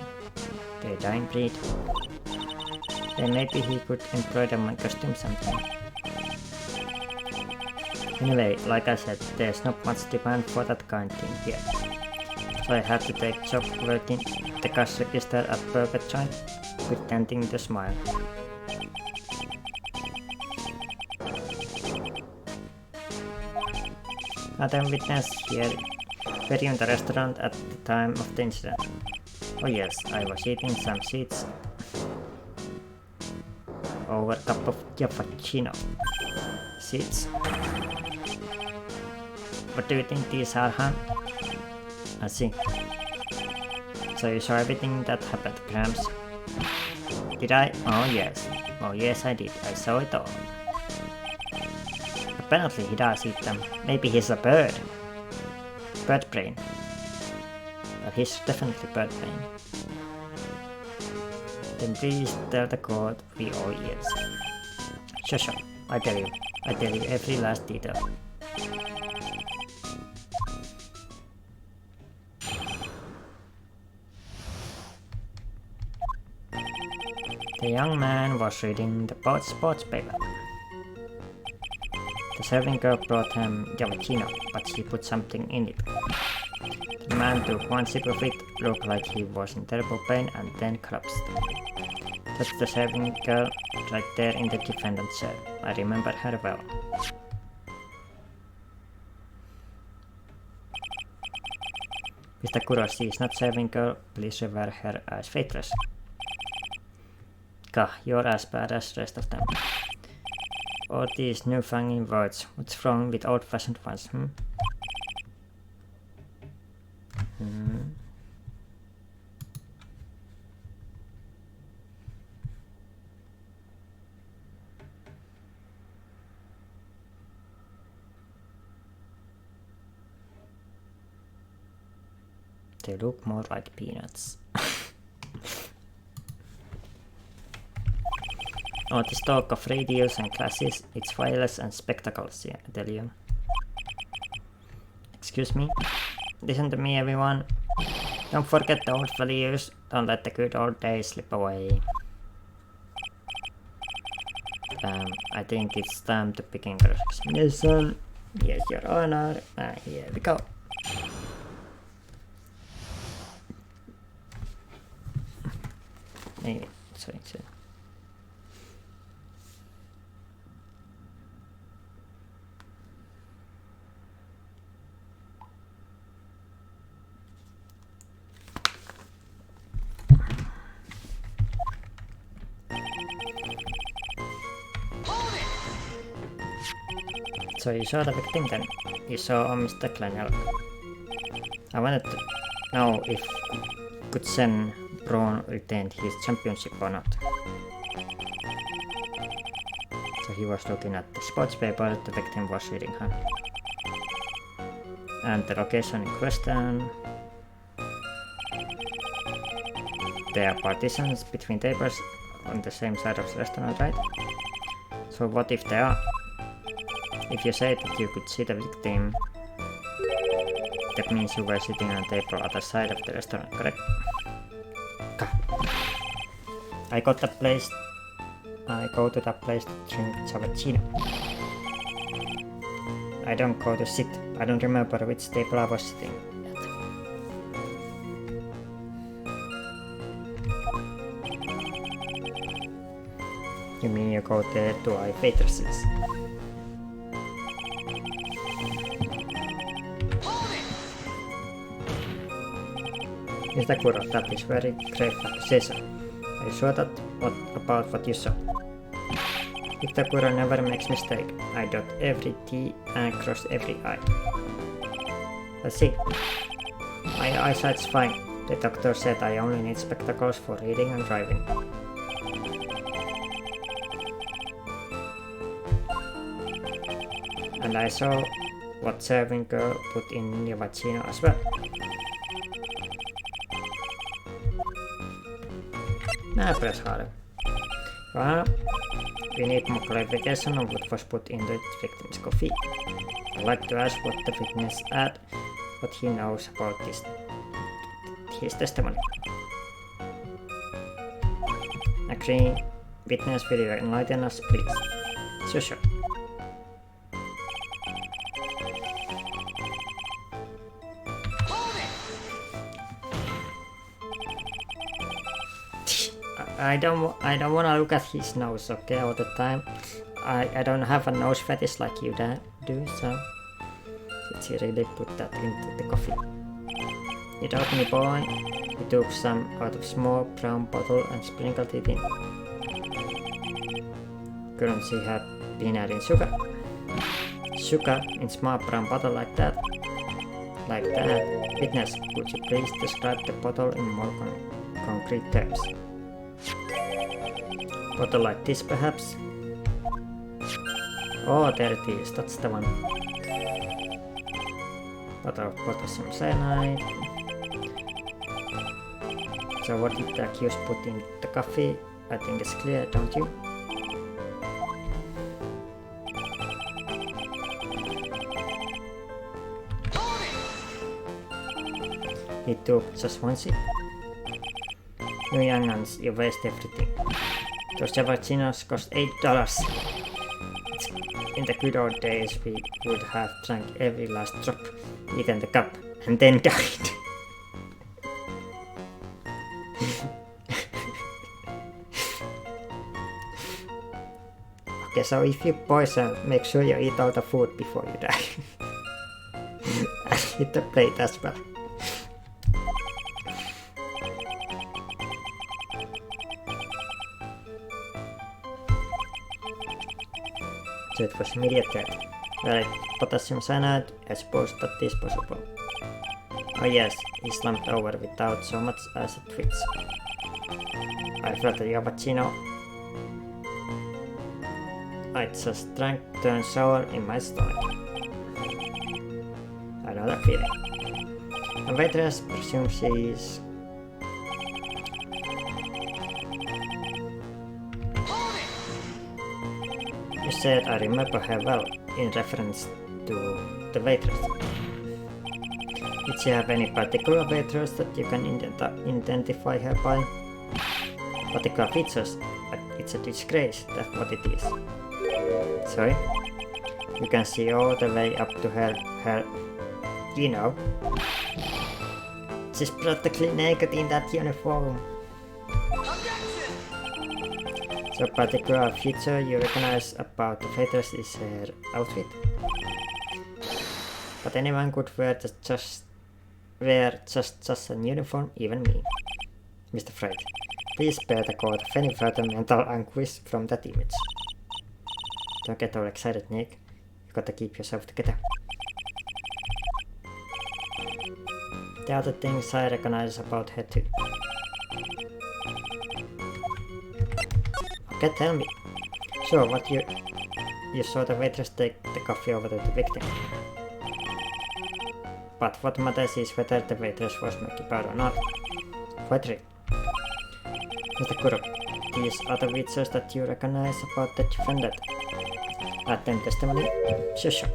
Speaker 1: They dying breed. Then maybe he could embroider my costume sometime. Anyway, like I said, there's not much demand for that kind of thing here. So I had to take job working the cash register at Burger Joint, pretending to smile. Other witness here. Were you in the restaurant at the time of the incident? Oh yes, I was eating some seeds over a cup of cappuccino. Seeds? What do you think these are, huh? I see. So you saw everything that happened, Gramps? Did I? Oh yes. Oh yes I did. I saw it all. Apparently he does eat them. Maybe he's a bird. Bird brain. But he's definitely bird brain. Then please tell the court we all ears. Sure. I tell you every last detail. The young man was reading the sports paper. The serving girl brought him cappuccino, but she put something in it. The man took one sip of it, looked like he was in terrible pain, and then collapsed. That's the serving girl right there in the defendant's cell. I remember her well. Mr. Kudos, she is not serving girl. Please revere her as faithless. Gah, you're as bad as the rest of them. All these newfangled words. What's wrong with old-fashioned ones, They look more like peanuts. All this talk of radios and classes, it's wireless and spectacles, yeah, I tell you. Excuse me? Listen to me, everyone. Don't forget the old values. Don't let the good old days slip away. I think it's time to begin cross-examination. Yes, Your Honor. Here we go. Sorry. So you saw the victim then? You saw Mr. Kleinel. I wanted to know if Kutsen Braun retained his championship or not. So he was looking at the sports paper the victim was reading, huh? And the location in question. There are partitions between tables. on the same side of the restaurant, right? So what if they are? If you say that you could see the victim, that means you were sitting on a table other side of the restaurant, correct? I go to the place to drink cappuccino. I don't go to sit. I don't remember which table I was sitting at. You mean you go there to eye waitresses? Mr. Kudos, that is very great accusation. Are you sure about what you saw? Mr. Kudos never makes mistake. I dot every T and cross every I. Let's see. My eyesight's fine. The doctor said I only need spectacles for reading and driving. And I saw what serving girl put in your vagina as well. Now press harder. Well, we need more clarification on what was put into the victim's coffee. I'd like to ask what the witness add, what he knows about his testimony. Agree. Witness, will you enlighten us, please? Sure. I don't wanna look at his nose, okay, all the time. I don't have a nose fetish like you do, so did he really put that into the coffee? You told me, boy. He took some out of small brown bottle and sprinkled it in. Couldn't she have been adding sugar? Sugar in small brown bottle like that? Like that? Witness, would you please describe the bottle in more concrete terms? Bottle like this, perhaps? Oh, there it is, that's the one. Bottle of potassium cyanide. So what did the accused put in the coffee? I think it's clear, don't you? He took just one sip. You young'uns, you waste everything. Those cappuccinos cost $8. In the good old days, we would have drank every last drop, eaten the cup, and then died. Okay, so if you poison, make sure you eat all the food before you die. And eat the plate as well. So it was immediate death. Well, potassium cyanide, I suppose that is possible. Oh yes, he slumped over without so much as a twitch. I felt the cappuccino I just drank turned sour in my stomach. I know that feeling. A waitress presumes she is... You said I remember her well, in reference to the waitress. Did she have any particular waitress that you can identify her by? Particular features? It's a disgrace, that's what it is. Sorry? You can see all the way up to her... You know. She's practically naked in that uniform. So particular feature you recognize about the waitress is her outfit. But anyone could wear just a uniform, even me. Mr. Fred, please spare the court of any further mental anguish from that image. Don't get all excited, Nick. You gotta keep yourself together. The other things I recognize about her too. Okay, tell me. So, what you saw the waitress take the coffee over to the victim. But what matters is whether the waitress was making bad or not. Quite right. Mr. Kuro, these other witches that you recognize about the defendant? Add them testimony? Sure.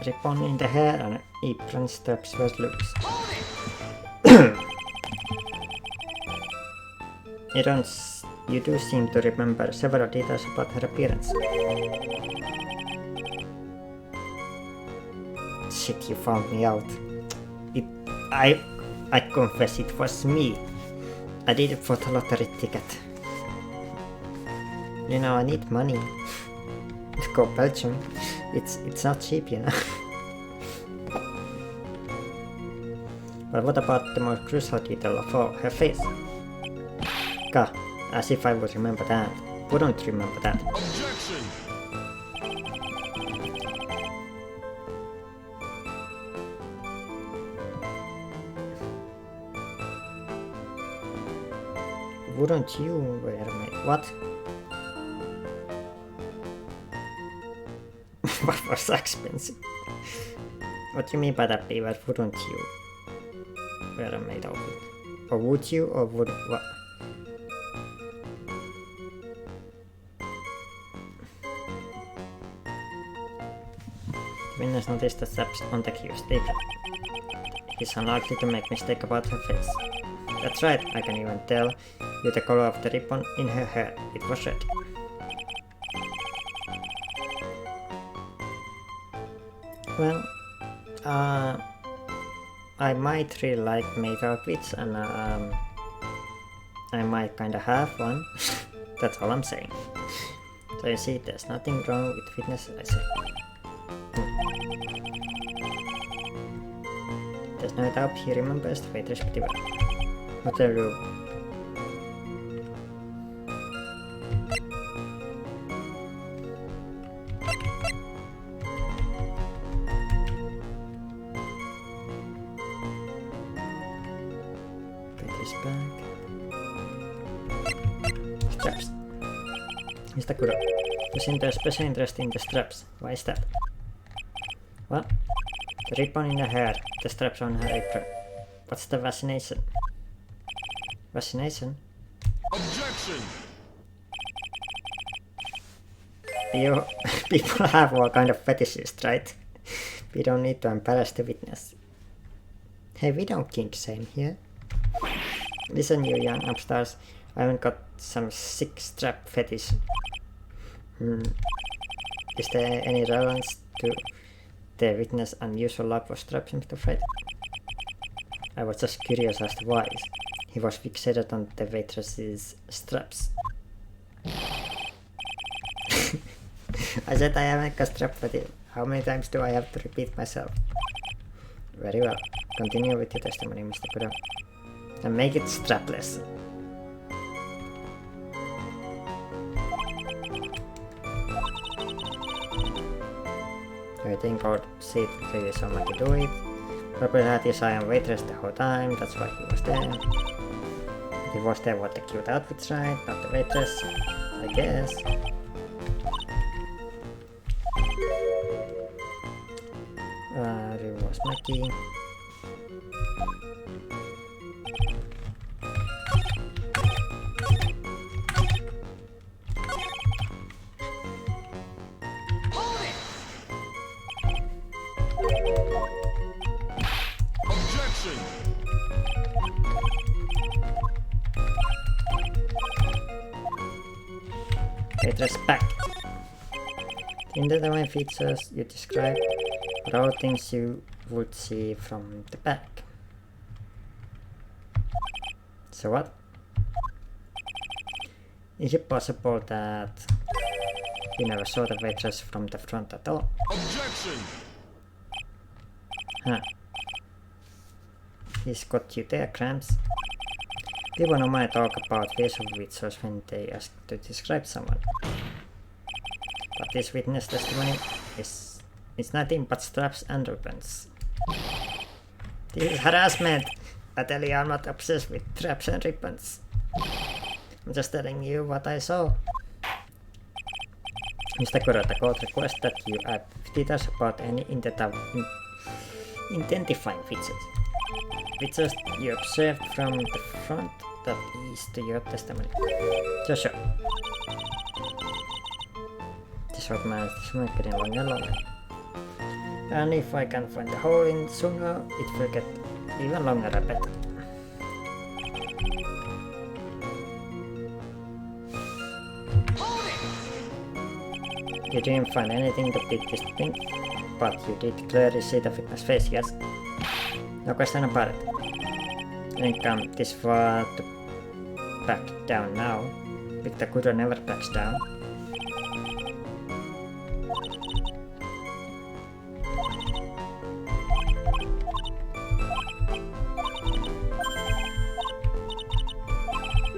Speaker 1: Ribbon in the hair and apron straps were loose. You do seem to remember several details about her appearance. Shit, you found me out. I confess it was me. I did it for the lottery ticket. You know, I need money. To go Belgium. It's not cheap, you know. But what about the more crucial detail of all, her face? God, as if I would remember that. Wouldn't remember that.
Speaker 2: Objection!
Speaker 1: Wouldn't you wear me? What? What was expensive? What do you mean by that, Beaver? Wouldn't you wear a maid outfit? Or would you? Or would what? Witness noticed the steps on the accused. He's unlikely to make mistake about her face. That's right, I can even tell you the color of the ribbon in her hair. It was red. Well, I might really like maid outfits and I might kinda have one. That's all I'm saying. So you see, there's nothing wrong with fitness, I say. There's no doubt he remembers the waitress pretty well. Waterloo. Put this back. Straps. Mr. Kudos, you seem to have special interest in the straps. Why is that? What? The ribbon in her hair, the straps on her apron. What's the fascination? Fascination?
Speaker 2: Objection!
Speaker 1: People have all kind of fetishes, right? We don't need to embarrass the witness. Hey, we don't kink shame here. Listen, you young upstarts, I haven't got some sick strap fetish. Is there any relevance to the witness' unusual love for straps, Mr. Fred? I was just curious as to why he was fixated on the waitress's straps. I said I haven't got strap fetish. How many times do I have to repeat myself? Very well. Continue with your testimony, Mr. Kudos. And make it strapless. I think Lord Sid really saw me to do it. Probably had his eye on waitress the whole time, that's why he was there. He was there with the cute outfits, right? Not the waitress, I guess. It was Mackie. Waitress back. In the domain features you describe are all things you would see from the back. So what? Is it possible that you never saw the waitress from the front at all?
Speaker 2: Objection!
Speaker 1: Huh. He's got you there, Cramps. People normally talk about facial features when they ask to describe someone. But this witness testimony is nothing but straps and ribbons. This is harassment! I tell you, I'm not obsessed with straps and ribbons. I'm just telling you what I saw. Mr. Kudos, the court requests that you add details about any identifying features. we just you observed from the front that is to your testimony. Sure. The short man is getting longer. And if I can find the hole in sooner, it will get even longer, I bet. You didn't find anything to beat this thing, but you did clearly see the victim's face, yes? No question about it. Didn't come this far to back down now. Victor Kudo never backs down.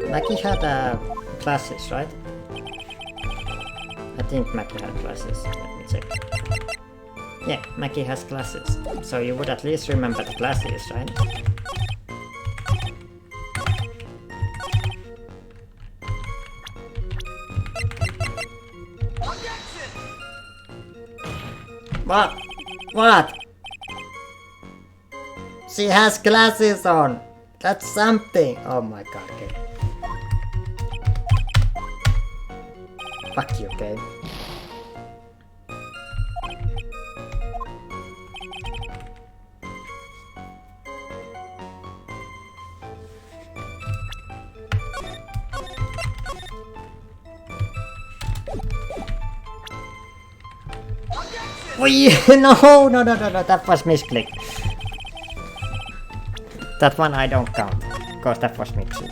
Speaker 1: Mackie had glasses, right? I think Mackie had glasses. Let me check. Yeah, Mackie has glasses. So you would at least remember the glasses, right? What? What? She has glasses on! That's something! Oh my god, okay. Fuck you, game. No, that was misclick. That one I don't count, because that was misclick.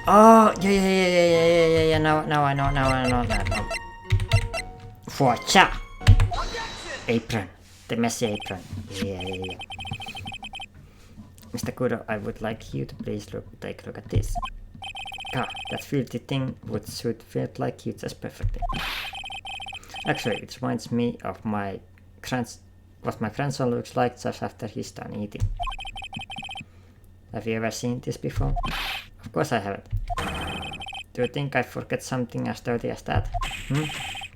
Speaker 1: Oh, yeah, now I know. Forcha! Apron. The messy apron. Yeah. Mr. Kudo, I would like you to please take a look at this. God, that filthy thing would suit fit like you just perfectly. Actually, it reminds me of what my grandson looks like just after he's done eating. Have you ever seen this before? Of course I haven't. Do you think I forget something as dirty as that?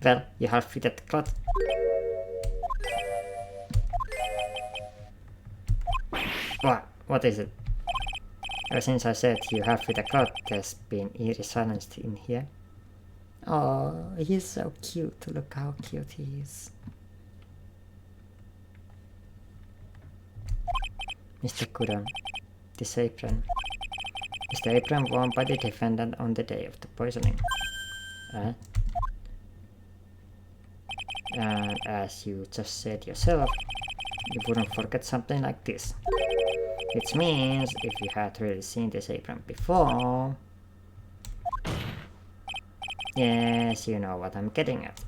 Speaker 1: Well, you have fitted cloth. What is it? Ever since I said you have fitted cloth, there's been eerie silence in here. Oh, he's so cute. Look how cute he is. Mr. Kudo, this apron. Is the apron worn by the defendant on the day of the poisoning? And as you just said yourself, you wouldn't forget something like this. Which means, if you had really seen this apron before... Yes, you know what I'm getting at.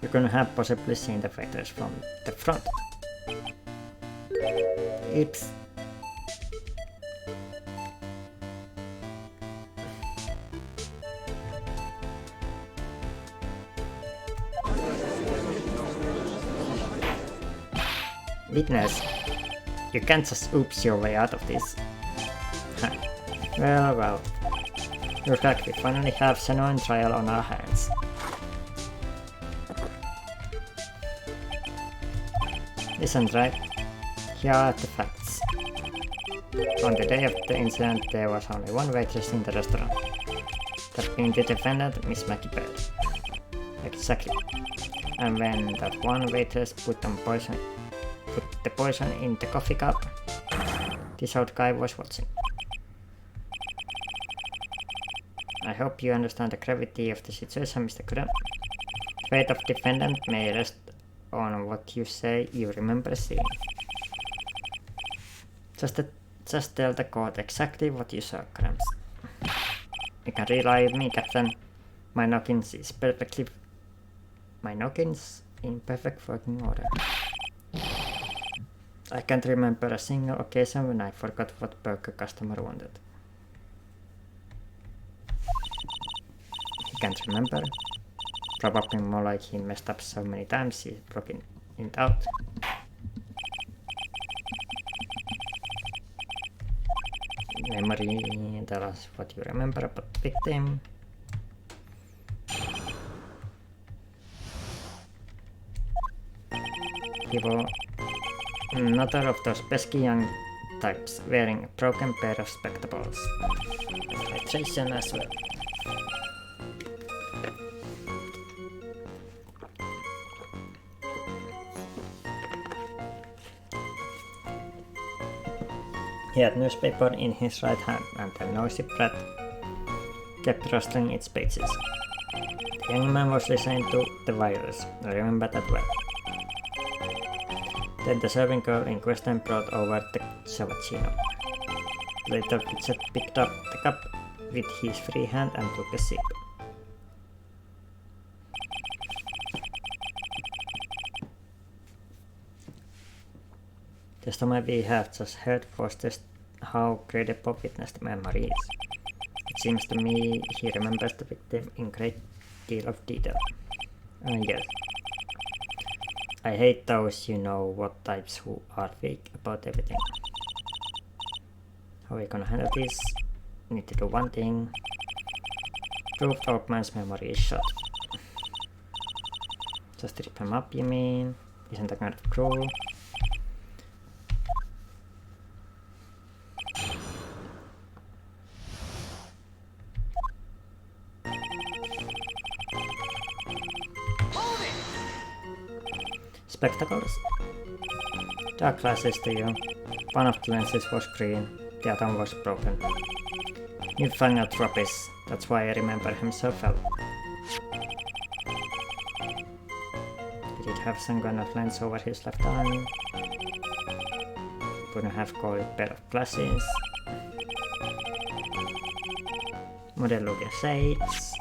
Speaker 1: You couldn't have possibly seen the factors from the front. Oops. Witness, you can't just oops your way out of this. Well. Looks like we finally have Xenon trial on our hands. Listen, right? Here are the facts. On the day of the incident, there was only one waitress in the restaurant. That being the defendant, Miss Mackie Bird. Exactly. And when that one waitress put the poison in the coffee cup, this old guy was watching. I hope you understand the gravity of the situation, Mr. Kudo. The fate of defendant may rest on what you say you remember seeing. Just tell the court exactly what you saw, Gramps. You can rely on me, Captain. My noggins in perfect working order. I can't remember a single occasion when I forgot what burger customer wanted. He can't remember. Probably more like he messed up so many times he's blocking it out. Memory, tell us what you remember about the victim. He was another of those pesky young types wearing a broken pair of spectacles. Titration as well. He had newspaper in his right hand, and the noisy brat kept rustling its pages. The young man was listening to the wires. I remember that well. Then the serving girl in question brought over the cappuccino. Later Richard picked up the cup with his free hand and took a sip. The story we have just heard was just how great a pop witness the memory is. It seems to me he remembers the victim in great deal of detail. Yes. I hate those you know what types who are fake about everything. How are we gonna handle this? Need to do one thing. Prove the old man's memory is shot. Just rip him up, you mean? Isn't that kind of cruel? Spectacles? Dark glasses to you. One of the lenses was green, the other was broken. Newfangled rubbish, that's why I remember him so well. Did it have some kind of lens over his left eye? Wouldn't have called it pair of glasses. Modern looking shades.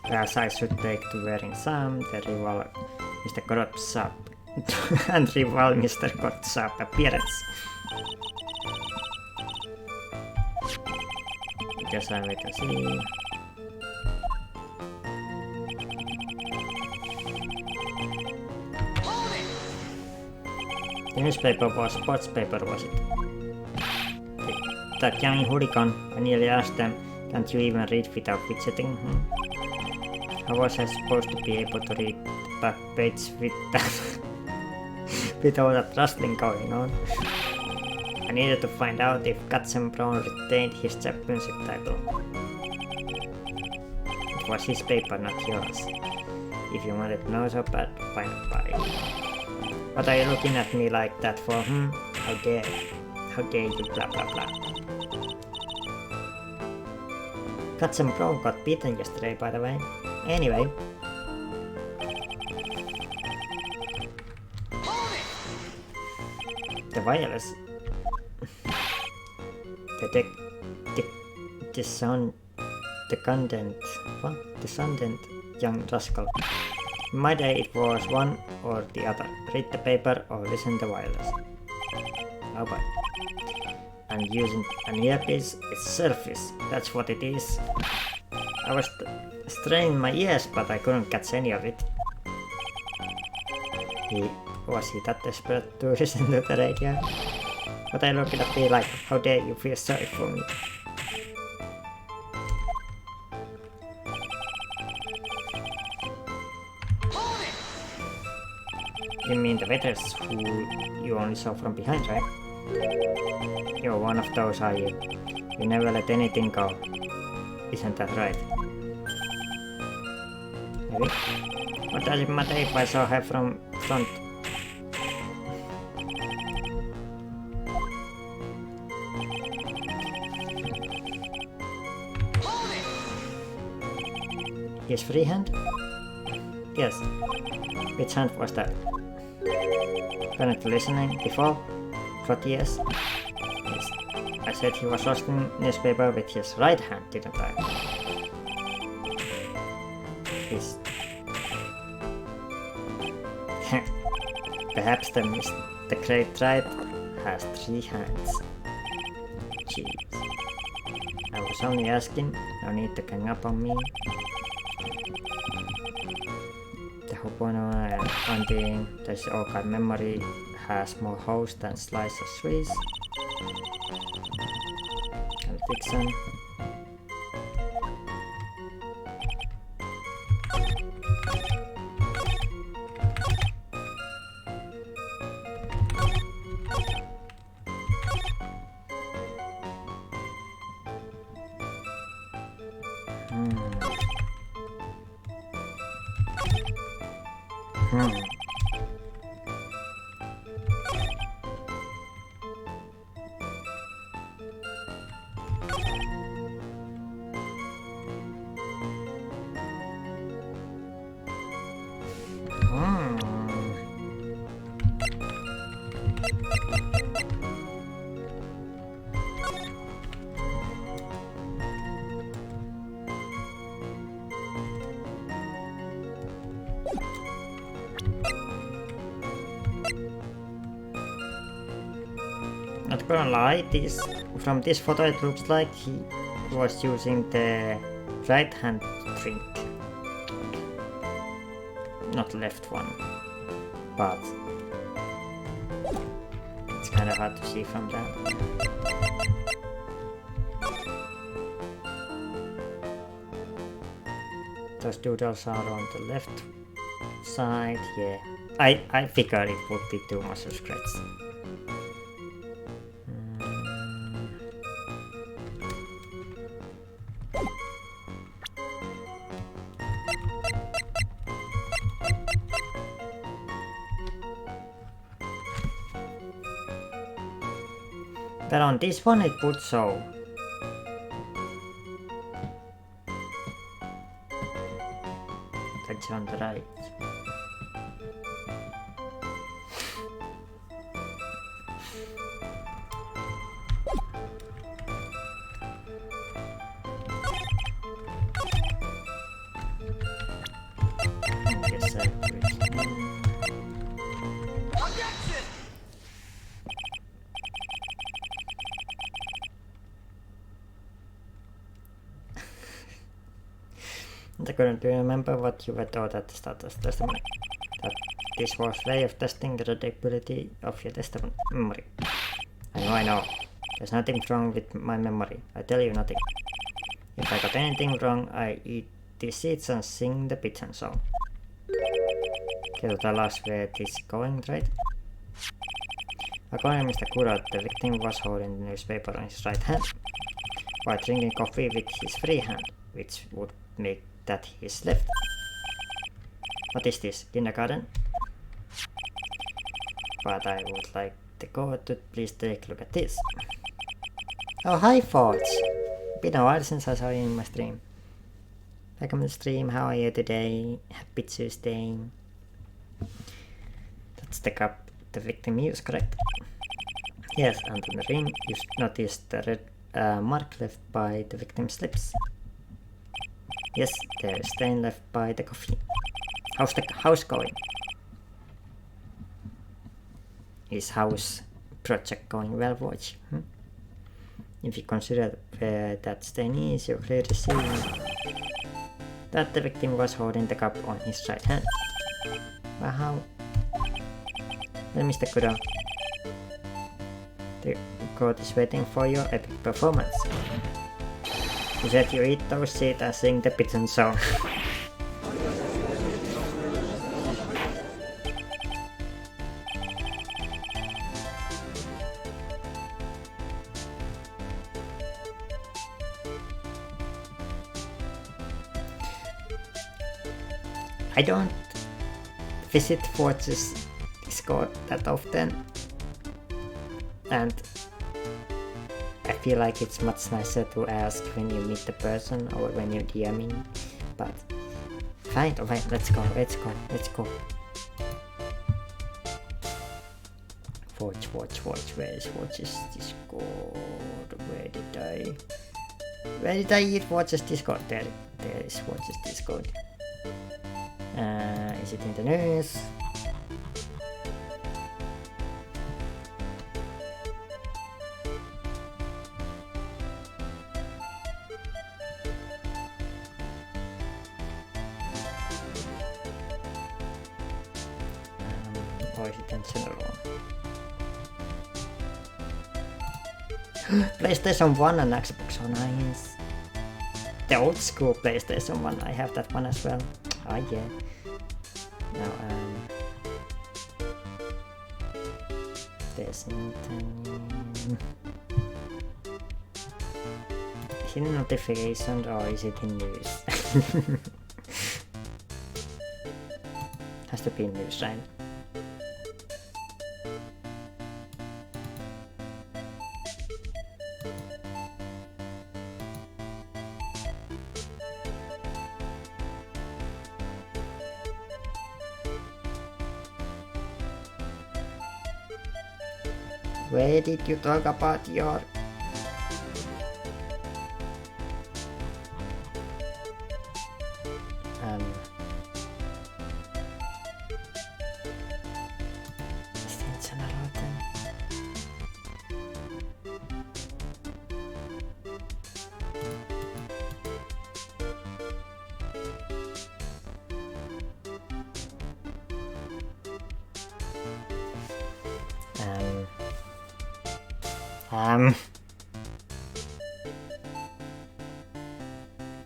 Speaker 1: Perhaps I should take to wearing some, the rival Mr. God's sharp and rival Mr. God's sharp appearance. Guess I'll wait and see. The newspaper was sports paper, was it? That young hooligan, I nearly asked them, can't you even read without fidgeting? How was I supposed to be able to read the back page with that with all that rustling going on? I needed to find out if Katzen Brown retained his championship title. It was his paper, not yours. If you wanted to know so bad, why not buy it? What are you looking at me like that for, How dare you, blah blah blah. Katzen Brown got beaten yesterday, by the way. Anyway. The wireless. The content. What? The Descendant young rascal. In my day it was one or the other. Read the paper or listen to wireless. Oh boy. And using an earpiece, it's selfish. That's what it is. I was straining my ears, but I couldn't catch any of it. Was he that desperate to listen to the radio? What I look at me like, how dare you feel sorry for me? You mean the veterans who you only saw from behind, right? You're one of those, are you? You never let anything go. Isn't that right? Maybe? What does it matter if I saw her from front? His free hand? Yes. Which hand was that? Weren't you listening before? What, yes? Yes. I said he was rustling newspaper with his right hand, didn't I? His... Perhaps the great right has 3 hands. Jeez. I was only asking, no need to gang up on me. The whole point of hunting, this orchid memory has more holes than slice of Swiss. And Dixon. Not gonna lie, from this photo it looks like he was using the right hand drink, not left one, but it's kind of hard to see from that. Those doodles are on the left side, yeah. I figured it would be two muscle scratches. But on this one it would show. That's on the right. I guess I put it. Do you remember what you were taught at the start of testimony? That this was way of testing the readability of your testimony memory. I know. There's nothing wrong with my memory. I tell you nothing. If I got anything wrong, I eat the seeds and sing the pigeon song. Can you tell us where this is going, right? According to Mr. Kudos, the victim was holding the newspaper on his right hand, while drinking coffee with his free hand, which would make that his left. What is this? Kindergarten? But I would like the go to please take a look at this. Oh, hi Forge! Been a while since I saw you in my stream. Welcome to the stream, how are you today? Happy Tuesday. That's the cup the victim used, correct? Yes, and on the rim you noticed the red mark left by the victim's lips. Yes, there's stain left by the coffee. How's the house going? Is house project going well, Watch? If you consider where that stain is, you clearly see that the victim was holding the cup on his right hand. Wow. Well, Mr. Kudos, the court is waiting for your epic performance. You said you eat those seeds and sing the pigeon song. I don't visit Forge's Discord that often, and I feel like it's much nicer to ask when you meet the person or when you're DMing, but fine, alright, let's go. Forge, where is Forge's Discord? Where did I eat Forge's Discord? There is Forge's Discord. Is it in the news? Or is it in general? PlayStation 1 and Xbox One, nice. The old school PlayStation 1, I have that one as well. Oh yeah. Now, there's nothing. Is it in notifications or is it in news? Has to be news, right? Where did you talk about your...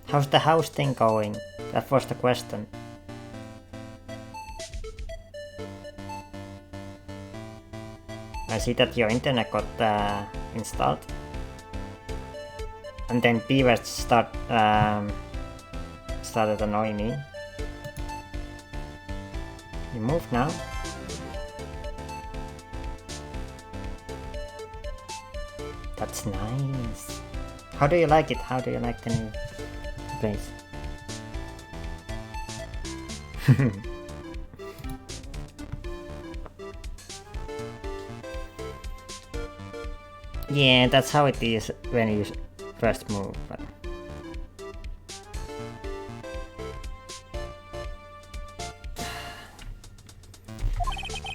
Speaker 1: How's the house thing going? That was the question. I see that your internet got installed. And then beavers started annoying me. You move now? That's nice. How do you like it? How do you like the new place? Yeah, that's how it is when you first move. But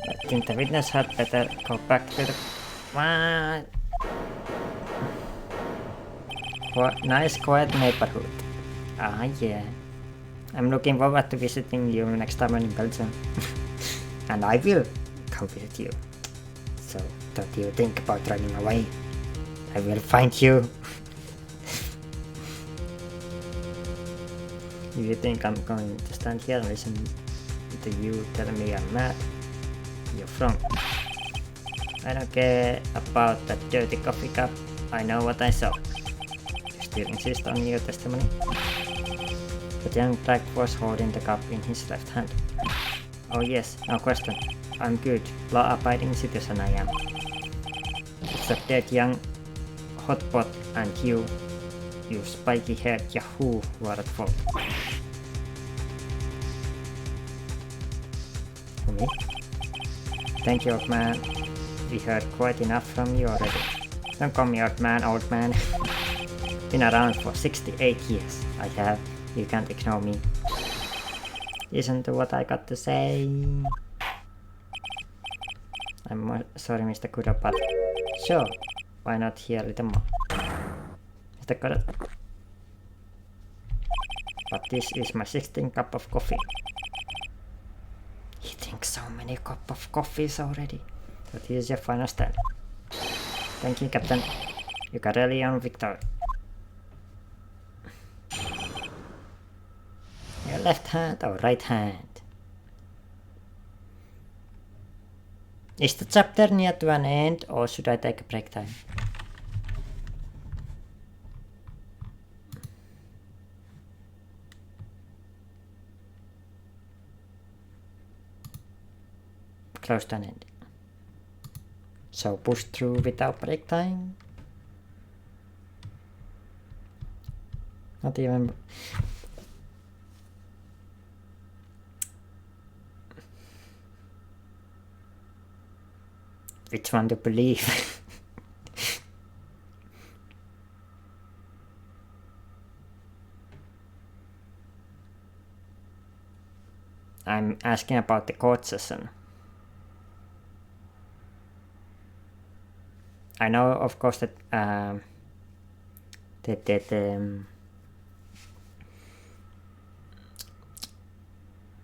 Speaker 1: I think the witness had better go back to the... What? Nice quiet neighborhood. Ah yeah. I'm looking forward to visiting you next time I'm in Belgium. And I will come visit you. So don't you think about running away. I will find you. If you think I'm going to stand here and listen to you telling me I'm mad, you're wrong. I don't care about that dirty coffee cup. I know what I saw. Still insist on your testimony? The young black was holding the cup in his left hand. Oh yes, no question. I'm good, law-abiding citizen I am. It's a dead young hotpot and you spiky-haired yahoo who are at fault. For me? Thank you, old man. We heard quite enough from you already. Don't call me old man. Been around for 68 years. I have. You can't ignore me. Listen to what I got to say. I'm sorry, Mr. Kudo, but sure, why not hear a little more? Mr. Kudo. But this is my 16th cup of coffee. He drinks so many cups of coffees already. But here's your final stand. Thank you, Captain. You got rally on victory. Your left hand or right hand? Is the chapter near to an end or should I take a break time? Close to an end. So push through without break time? Not even... Which one to believe? I'm asking about the court session. I know, of course, that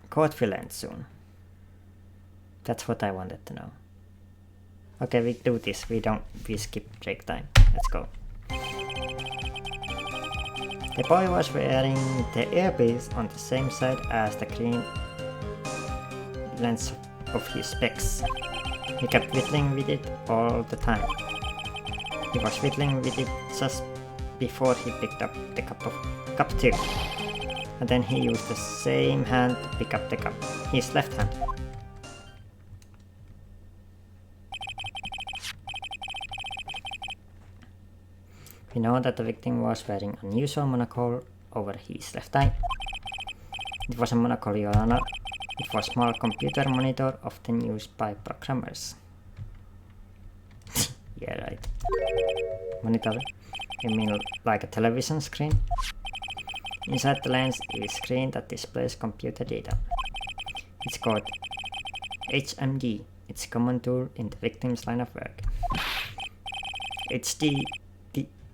Speaker 1: court will end soon. That's what I wanted to know. Okay, we do this. We skip break time. let's go. The boy was wearing the earpiece on the same side as the green lens of his specs. He kept fiddling with it all the time. He was fiddling with it just before he picked up the cup too. And then he used the same hand to pick up the cup, his left hand. We know that the victim was wearing an unusual monocle over his left eye. It was a monocle, Your Honor. It was a small computer monitor often used by programmers. Yeah, right. Monitor? You mean like a television screen? Inside the lens is a screen that displays computer data. It's called HMD. It's a common tool in the victim's line of work. HD,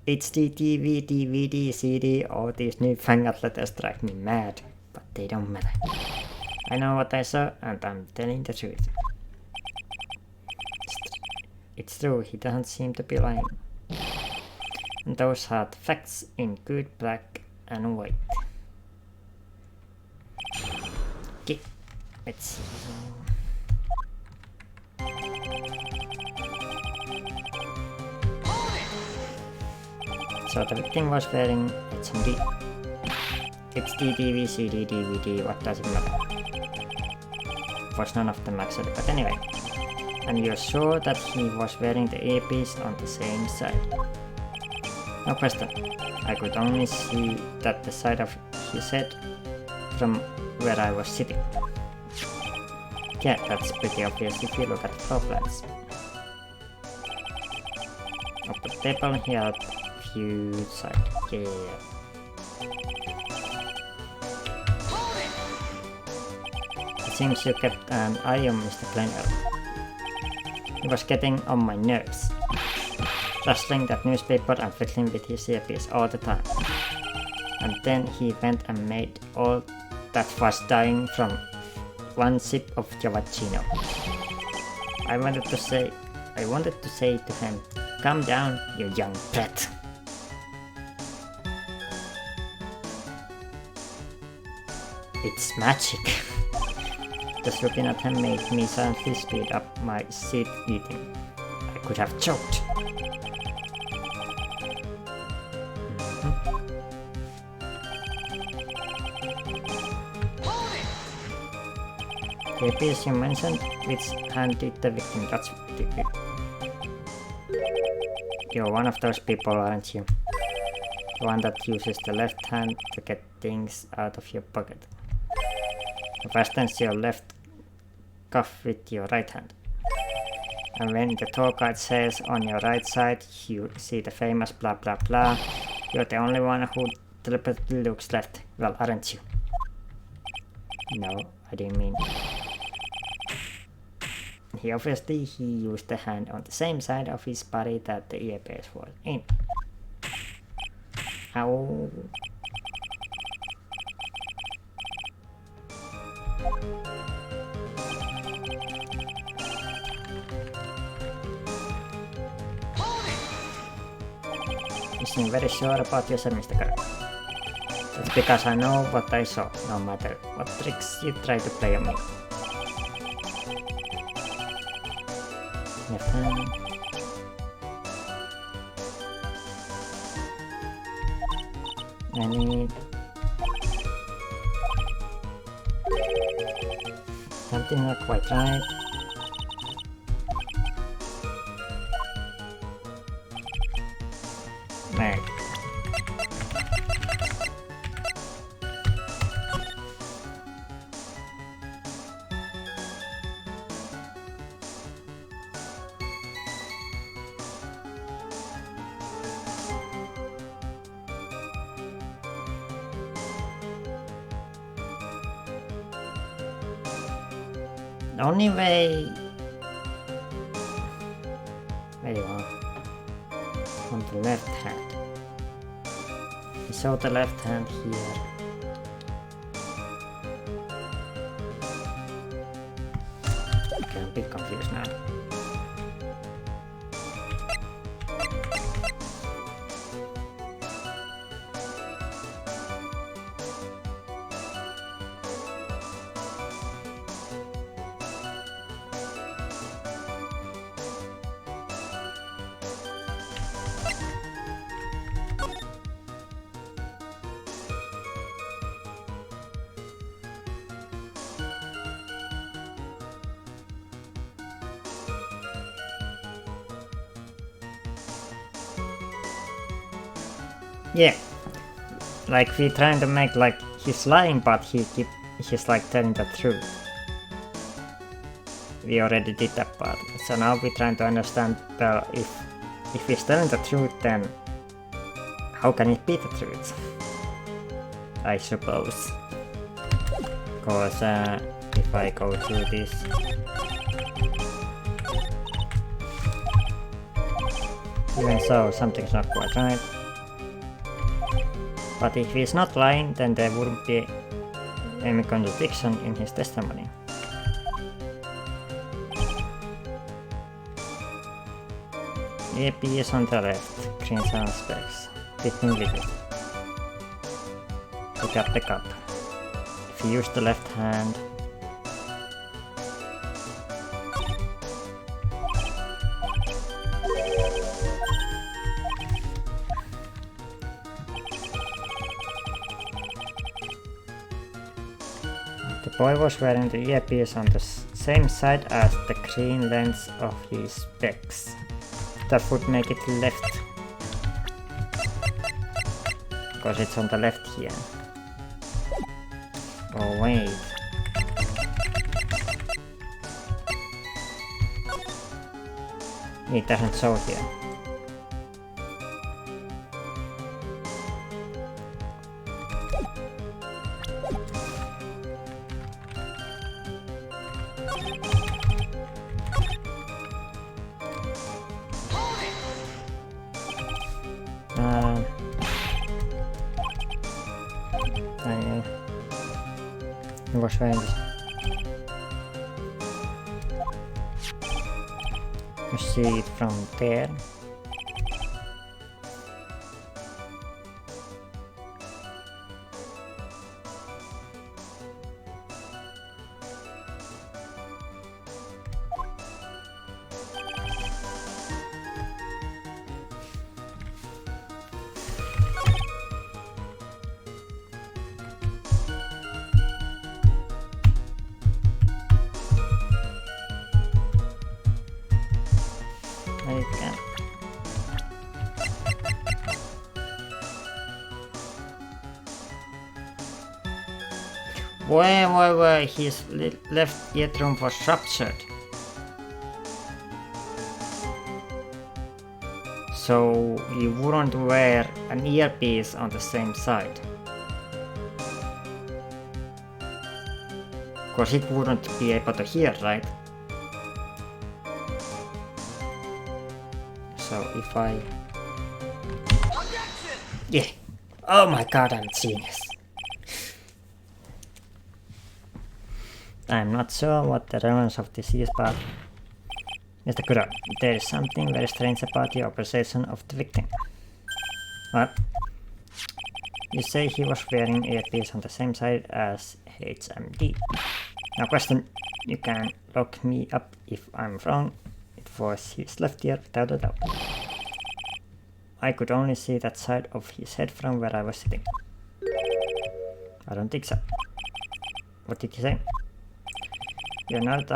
Speaker 1: TV, DVD, CD, all these newfangled letters drive me mad, but they don't matter. I know what I saw and I'm telling the truth. It's true, he doesn't seem to be lying. And those are the facts in good black and white. Okay, let's see. So the victim was wearing HMD. HD, TV, CD, DVD, what does it matter? Of course none of them actually, but anyway. And you're sure that he was wearing the earpiece on the same side? No question. I could only see that the side of his head from where I was sitting. Yeah, that's pretty obvious if you look at the floor plans. Of the table here are a few sides. Yeah. It seems you kept an eye on Mr. Glenville. He was getting on my nerves. Rustling that newspaper and fiddling with his earpiece all the time. And then he went and made all that was dying from one sip of Giovacchino. I wanted to say to him, "Calm down, you young brat." It's magic. Just looking at him made me suddenly speed up my seed eating. I could have choked. The piece you mentioned, which hand did the victim touch with? You're one of those people, aren't you? The one that uses the left hand to get things out of your pocket. You fastens your left cuff with your right hand. And when the tour guide says on your right side, you see the famous blah blah blah, you're the only one who deliberately looks left, well, aren't you? No, I didn't mean. He used the hand on the same side of his body that the earpiece was in. Ow. You seem very sure about yourself, Mr. Kirk. That's because I know what I saw, no matter what tricks you try to play on me. Left hand. I need something not quite right. Right. The only way... There you are. On the left hand. We saw the left hand here. Okay, I'm a bit confused now. Yeah. Like we trying to make like he's lying, but he's like telling the truth. We already did that part. So now we're trying to understand, well, if he's telling the truth, then how can it be the truth? I suppose. Because if I go through this, even so, something's not quite right. But if he's not lying, then there wouldn't be any contradiction in his testimony. EP is on the left, green sound specs. Hit him with it. Pick up the cup. If you use the left hand, the boy was wearing the earpiece on the same side as the green lens of his specs. That would make it left, because it's on the left here. Oh wait. It doesn't show here. He was wearing this. You see it from there. Wait, his left eardrum was ruptured. So you wouldn't wear an earpiece on the same side. Because it wouldn't be able to hear, right? So if I... Yeah! Oh my god, I'm a genius! I'm not sure what the relevance of this is, but Mr. Kudos, there is something very strange about your observation of the victim. What? You say he was wearing earpiece on the same side as HMD. Now question, you can look me up if I'm wrong. It was his left ear without a doubt. I could only see that side of his head from where I was sitting. I don't think so. What did he say? You're not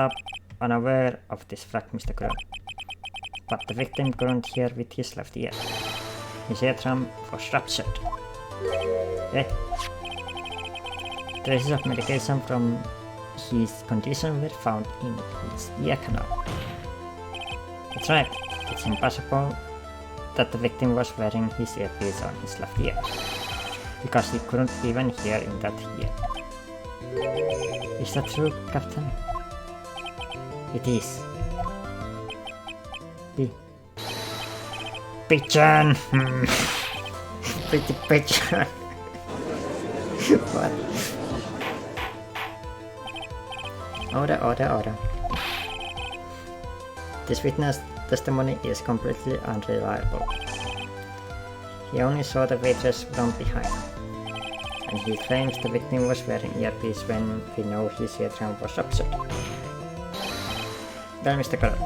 Speaker 1: unaware of this fact, Mr. Kudos. But the victim couldn't hear with his left ear. His eardrum was ruptured. Eh? Traces of medication from his condition were found in his ear canal. That's right, it's impossible that the victim was wearing his earpiece on his left ear, because he couldn't even hear in that ear. Is that true, Captain? It is. Pigeon! Pretty pigeon! What? Order. This witness testimony is completely unreliable. He only saw the waitress from behind, and he claims the victim was wearing earpiece when we know his eardrum was ruptured. Well, Mr. Kudos,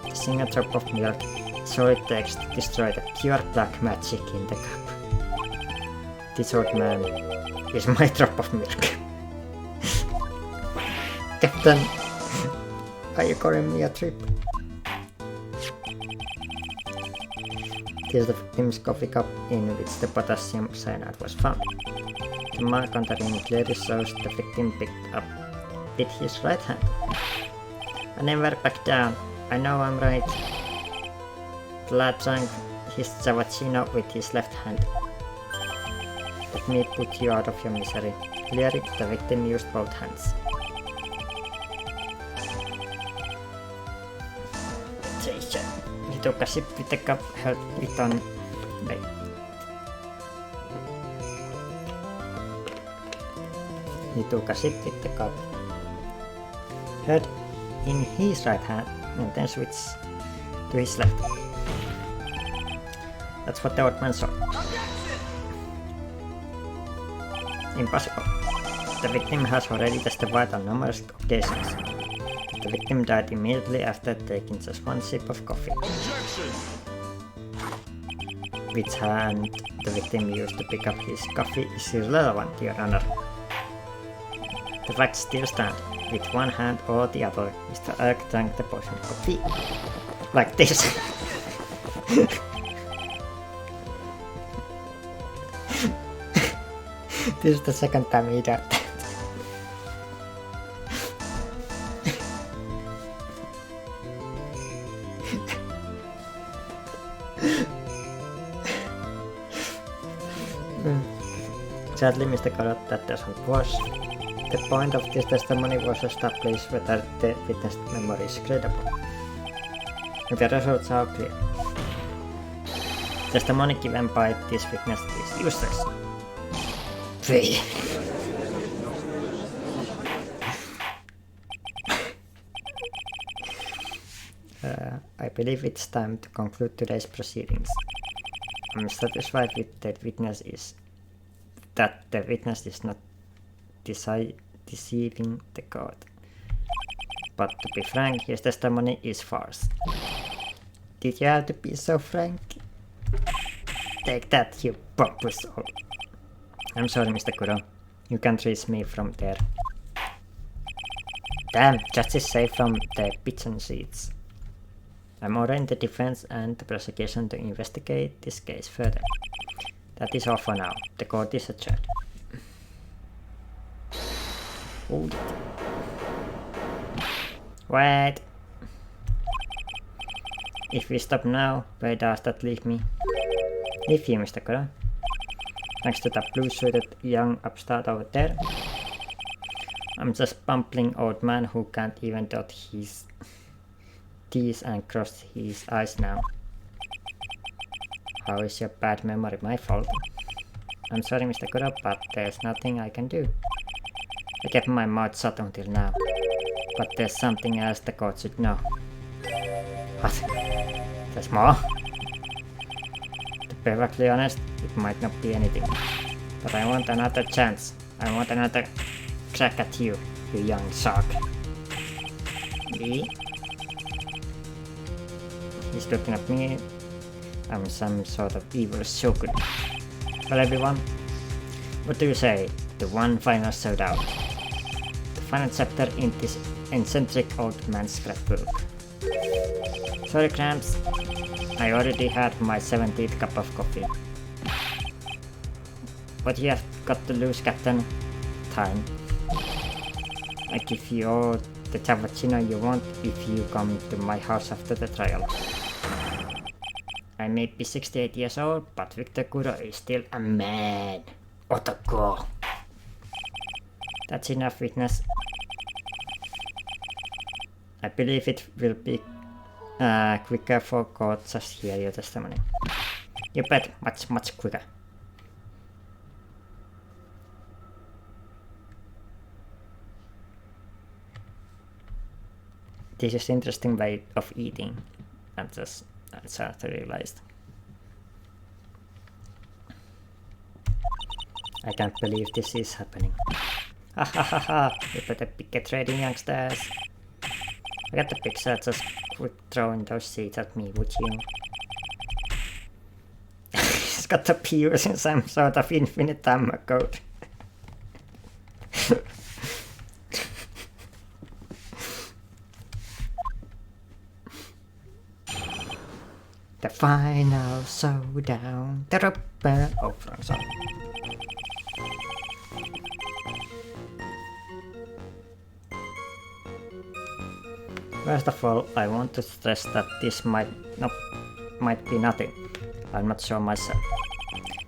Speaker 1: the single drop of milk solid takes to destroy the pure black magic in the cup. This old man is my drop of milk. Captain, are you calling me a trip? is the victim's coffee cup in which the potassium cyanide was found. The mark on the ring clearly shows the victim picked up with his right hand. I never back down. I know I'm right. The lad drank his cappuccino with his left hand. Let me put you out of your misery. Clearly, the victim used both hands. He took a sip with the cup, held it on. Wait. He took a sip with the cup, held in his right hand, and then switched to his left. That's what the old man saw. Impossible. The victim has already testified on numerous occasions. The victim died immediately after taking just one sip of coffee.
Speaker 2: Objection!
Speaker 1: Which hand the victim used to pick up his coffee is irrelevant, Your Honor. The facts still stand. With one hand or the other, Mr. Erk drank the poisoned coffee. Like this. This is the second time he did that. Sadly, Mr. Kudos, that doesn't work. The point of this testimony was to establish whether the witness memory is credible. And the results are clear. Testimony given by this witness is useless. Three. I believe it's time to conclude today's proceedings. I'm satisfied with the witness that the witness is not deceiving the court. But to be frank, his testimony is farce. Did you have to be so frank? Take that, you pompous old. I'm sorry, Mr. Kudos. You can't reach me from there. Damn, judge is safe from the pigeon seats. I'm ordering the defense and the prosecution to investigate this case further. That is all for now. The court is adjourned. Hold it. Wait. If we stop now, where does that leave me? Leave you, Mr. Kudos. Next to the blue-suited young upstart over there. I'm just bumbling old man who can't even dot his T's and cross his eyes now. How is your bad memory my fault? I'm sorry, Mr. Kudos, but there's nothing I can do. I kept my mouth shut until now. But there's something else the court should know. What? There's more? To be perfectly honest, it might not be anything. But I want another chance. I want another crack at you, you young shark. Me? He's looking at me. I'm some sort of evil shogun. Well, everyone, what do you say to one final showdown? The final chapter in this eccentric old man's scrapbook. Sorry, Gramps. I already had my 17th cup of coffee. What you have got to lose, Captain? Time. I give you all the cappuccino you want if you come to my house after the trial. I may be 68 years old, but Victor Kudos is still a man. Otoko. That's enough, witness. I believe it will be quicker for court just hear your testimony. You bet, much quicker. This is interesting way of eating. I just realized. I can't believe this is happening. Ha ha ha ha! You better get ready, youngsters. I got the picture, just quick throwing those seeds at me, would you? He's got to be using some sort of infinite ammo code. The final showdown. Oh, wrong song. First of all, I want to stress that this might be nothing. I'm not sure myself.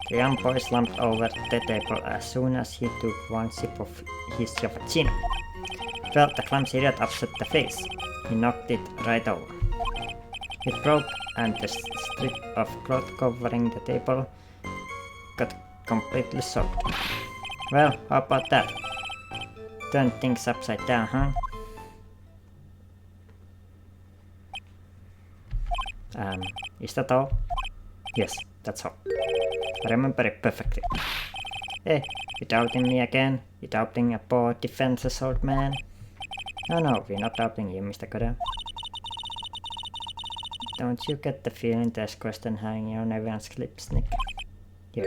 Speaker 1: The young boy slumped over the table as soon as he took one sip of his cappuccino. Well, the clumsy idiot upset the face. He knocked it right over. It broke, and the strip of cloth covering the table got completely soaked. Well, how about that? Turn things upside down, huh? Is that all? Yes, that's all. I remember it perfectly. Hey, you doubting me again? You doubting a poor defenseless old man? No, we're not doubting you, Mr. Kudos. Don't you get the feeling there's question hanging on everyone's lips, Nick? Yeah.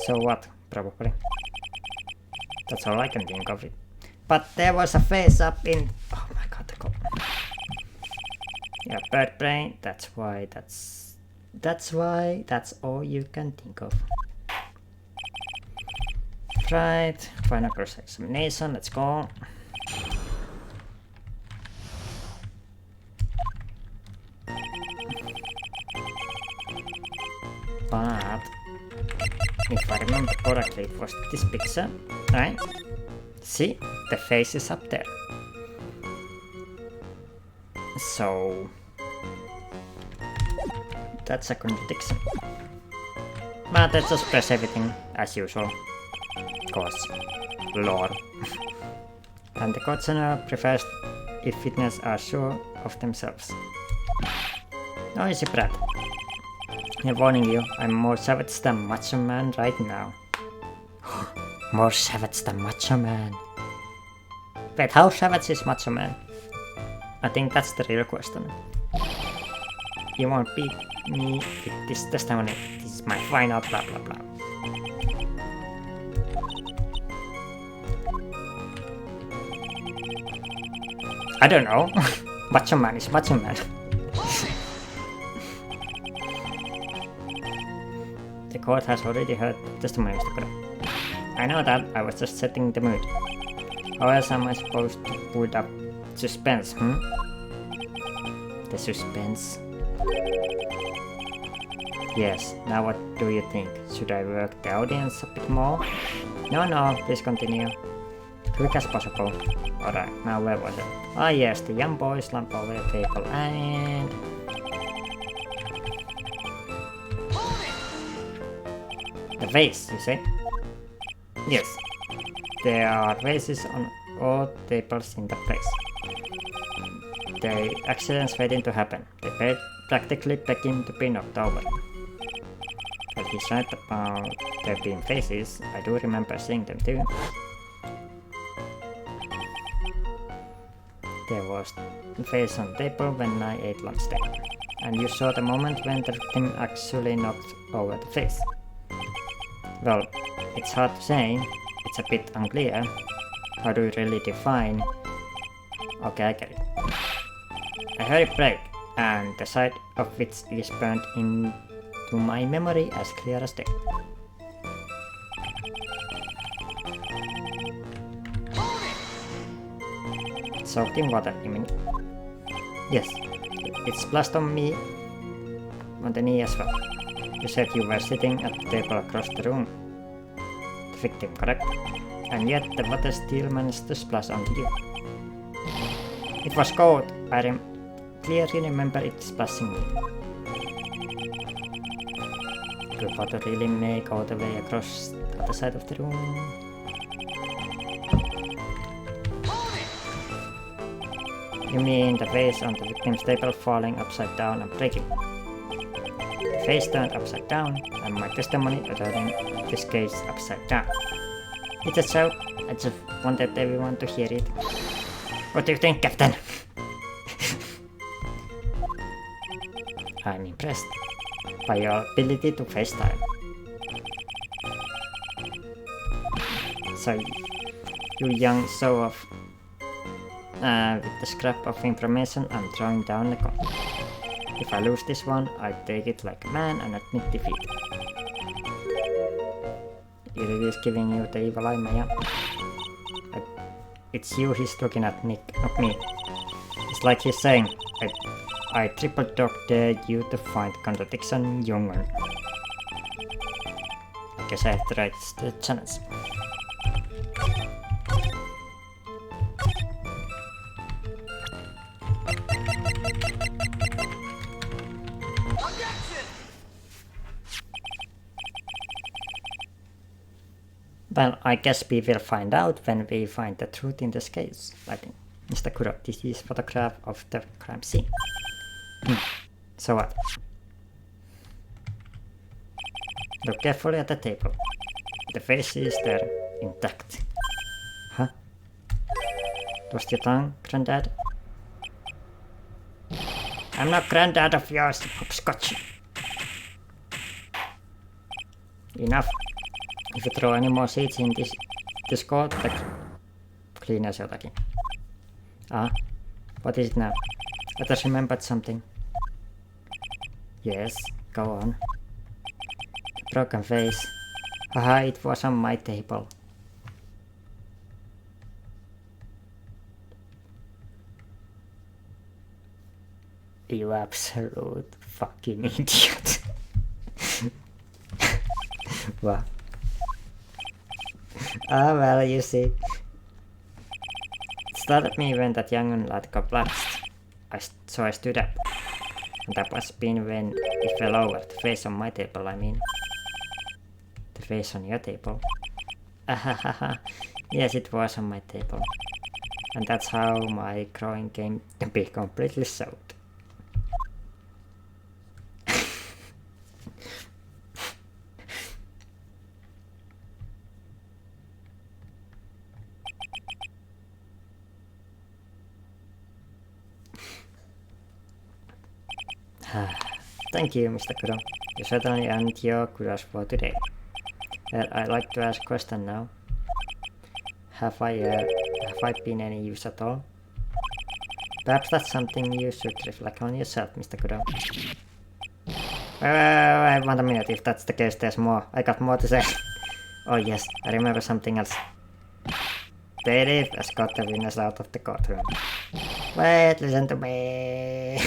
Speaker 1: So what? Probably. That's all I can think of it. But there was a face up in... Oh my god, the call. Yeah, bird brain, that's all you can think of. Right, final cross examination, let's go. But if I remember correctly, it was this picture, right? See, the face is up there. So that's a contradiction. But let's just press everything as usual. Cause lore. And the god general prefers if fitness are sure of themselves. No, easy Brad. I'm warning you, I'm more savage than Macho Man right now. More savage than Macho Man. Wait, how savage is Macho Man? I think that's the real question. You won't beat me with this testimony. This is my final blah blah blah. I don't know. Macho Man is Macho Man. The court has already heard the testimony, Mr. Kudos. I know that, I was just setting the mood. How else am I supposed to put up suspense, The suspense? Yes, now what do you think? Should I work the audience a bit more? No, please continue. Quick as possible. Alright, now where was it? Ah yes, the young boy slumped over the table and... The vase, you say? Yes. There are vases on all tables in the place. The accident's waiting to happen. They practically begging to be knocked over. But he's right about there being faces. I do remember seeing them too. There was a face on the table when I ate lunch there. And you saw the moment when the victim actually knocked over the face. Well, it's hard to say. It's a bit unclear. How do you really define? Okay, I get it. I heard it break, and the sight of which is burned into my memory as clear as day. Soaked in water, you mean? Yes, it splashed on me on the knee as well. You said you were sitting at the table across the room. The victim, correct? And yet the water still managed to splash onto you. It was cold. I clearly remember it splashing me. Could water really make all the way across the other side of the room? You mean the vase on the victim's table falling upside down and breaking? The face turned upside down, and my testimony turning this case upside down. It's a joke, I just wanted everyone to hear it. What do you think, Captain? I'm impressed by your ability to face time. So, you young show off. With the scrap of information, I'm throwing down the coin. If I lose this one, I take it like a man and admit defeat. It is giving you the evil eye, Maya. It's you he's looking at, Nick, not me. It's like he's saying, I triple dog dare you to find contradiction, Jungon. I guess I have to write the challenge. Well, I guess we will find out when we find the truth in this case. I think. Mr. Kudos, this is photograph of the crime scene. So what? Look carefully at the table. The face is there, intact. Huh? Lost your tongue, Granddad? I'm not granddad of yours, hopscotch. Enough. If you throw any more seeds in this court, the cleaners jotakin. What is it now? I just remembered something. Yes, go on. Broken face. Haha, it was on my table. You absolute fucking idiot. Wow. Well, you see. It started me when that young lad collapsed. So I stood up. And that must have been when it fell over. The face on my table, I mean. The face on your table. Ahahaha. Yes, it was on my table. And that's how my groin came to be completely soaked. Thank you, Mr. Kudos. You certainly earned your kudos for today. I'd like to ask a question now. Have I been any use at all? Perhaps that's something you should reflect on yourself, Mr. Kudos. Wait, 1 minute. If that's the case, there's more. I got more to say. Oh yes, I remember something else. Bailiff has got the witness out of the courtroom. Wait, listen to me.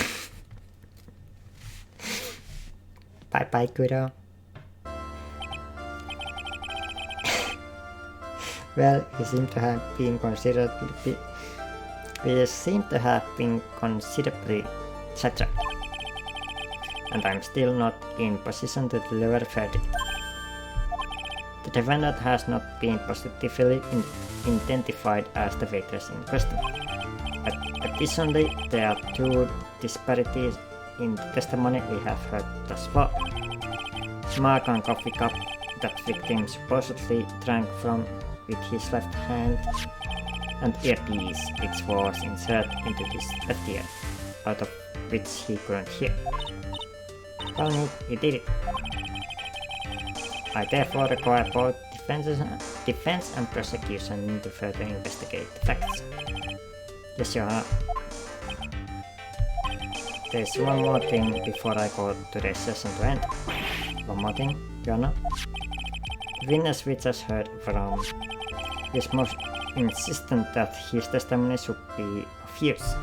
Speaker 1: Bye, Kudos. Well, he seemed to have been considerably shattered, and I'm still not in position to deliver a verdict. The defendant has not been positively identified as the witness in question. Additionally, there are 2 disparities in the testimony we have heard thus far. Mark on coffee cup that victim supposedly drank from with his left hand, and earpiece which was inserted into his left ear, out of which he couldn't hear. Well, he did it. I therefore require both defense and prosecution to further investigate the facts. Yes, Your Honor. There's one more thing before I go today's session to end. One more thing, Your Honor. The witness we just heard from is most insistent that his testimony should be of use.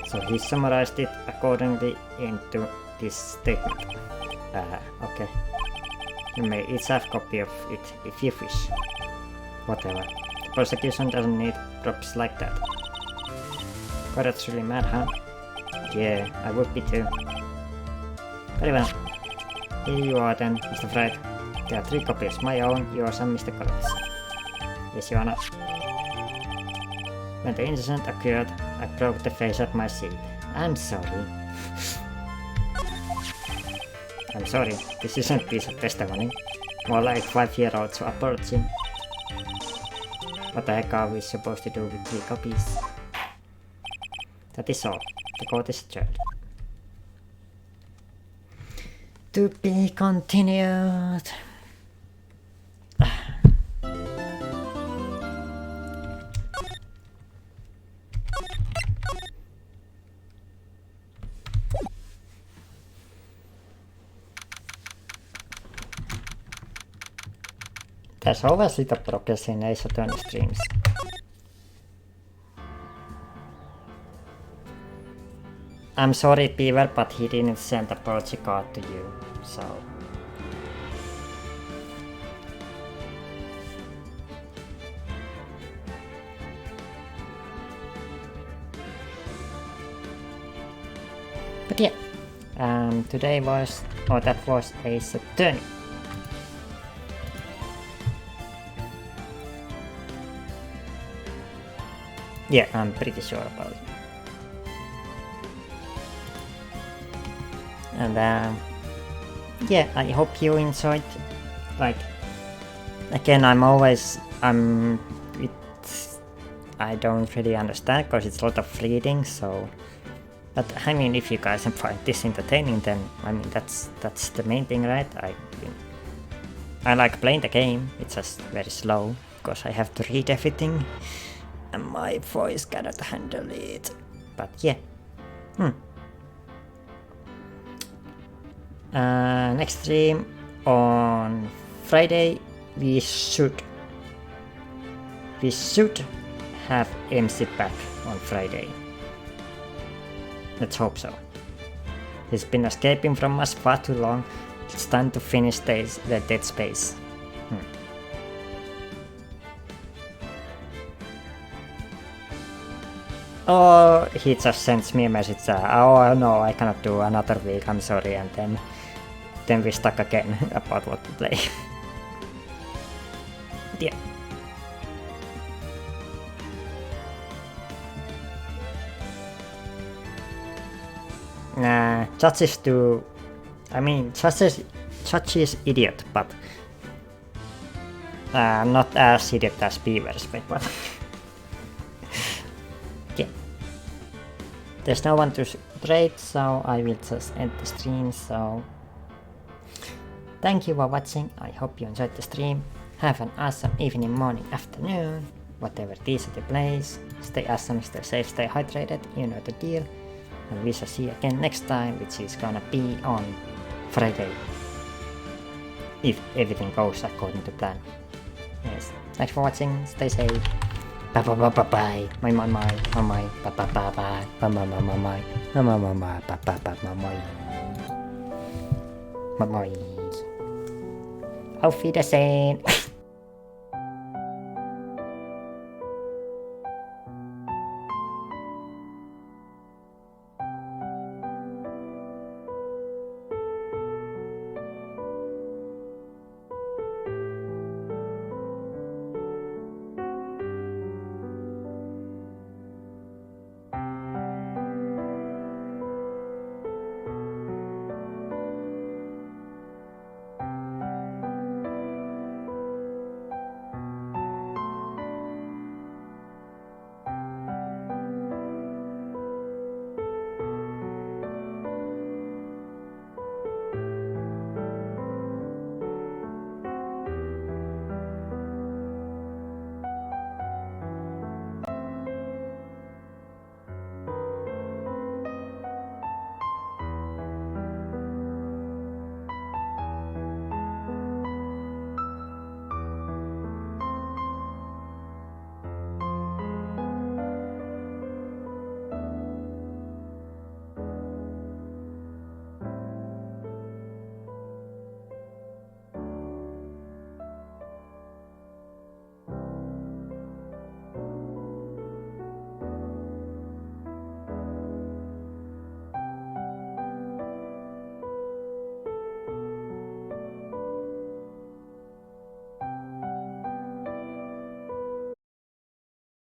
Speaker 1: So he summarized it accordingly into this statement. Okay. You may each have a copy of it if you wish. Whatever. The prosecution doesn't need props like that. God, that's really mad, huh? Yeah, I would be too. Very well. Here you are then, Mr. Fried. There are 3 copies, my own, yours and Mr. Collins. Yes, Your Honor. When the incident occurred, I broke the face of my seat. I'm sorry. I'm sorry, this isn't a piece of testimony. More like 5-year-old's apology. What the heck are we supposed to do with 3 copies? That is all. The court is adjourned. To be continued. There's always little progress in Ace Attorney streams. I'm sorry, Beaver, but he didn't send a apology card to you, so... But yeah, today was... oh, that was Ace Attorney. Yeah, I'm pretty sure about it. And yeah, I hope you enjoyed. Like, again, I don't really understand because it's a lot of reading, so... But I mean, if you guys find this entertaining, then I mean that's the main thing, right? I like playing the game. It's just very slow because I have to read everything, and my voice cannot handle it. But yeah, next stream on Friday. We should have MC back on Friday. Let's hope so. He's been escaping from us far too long. It's time to finish the Dead Space. Oh, he just sends me a message. Oh no, I cannot do another week. I'm sorry, and then we stuck again about what to play. Yeah. Judge is too... I mean, Judge is idiot, but... not as idiot as Beavers, but... yeah. There's no one to trade, so I will just end the stream, so... Thank you for watching, I hope you enjoyed the stream. Have an awesome evening, morning, afternoon, whatever it is at your place. Stay awesome, stay safe, stay hydrated, you know the deal. And we shall see you again next time, which is gonna be on Friday. If everything goes according to plan. Yes. Thanks for watching, stay safe. Bye bye bye bye bye. Bye bye bye bye bye bye bye bye bye bye bye bye bye bye bye bye bye bye bye bye. Auf Wiedersehen.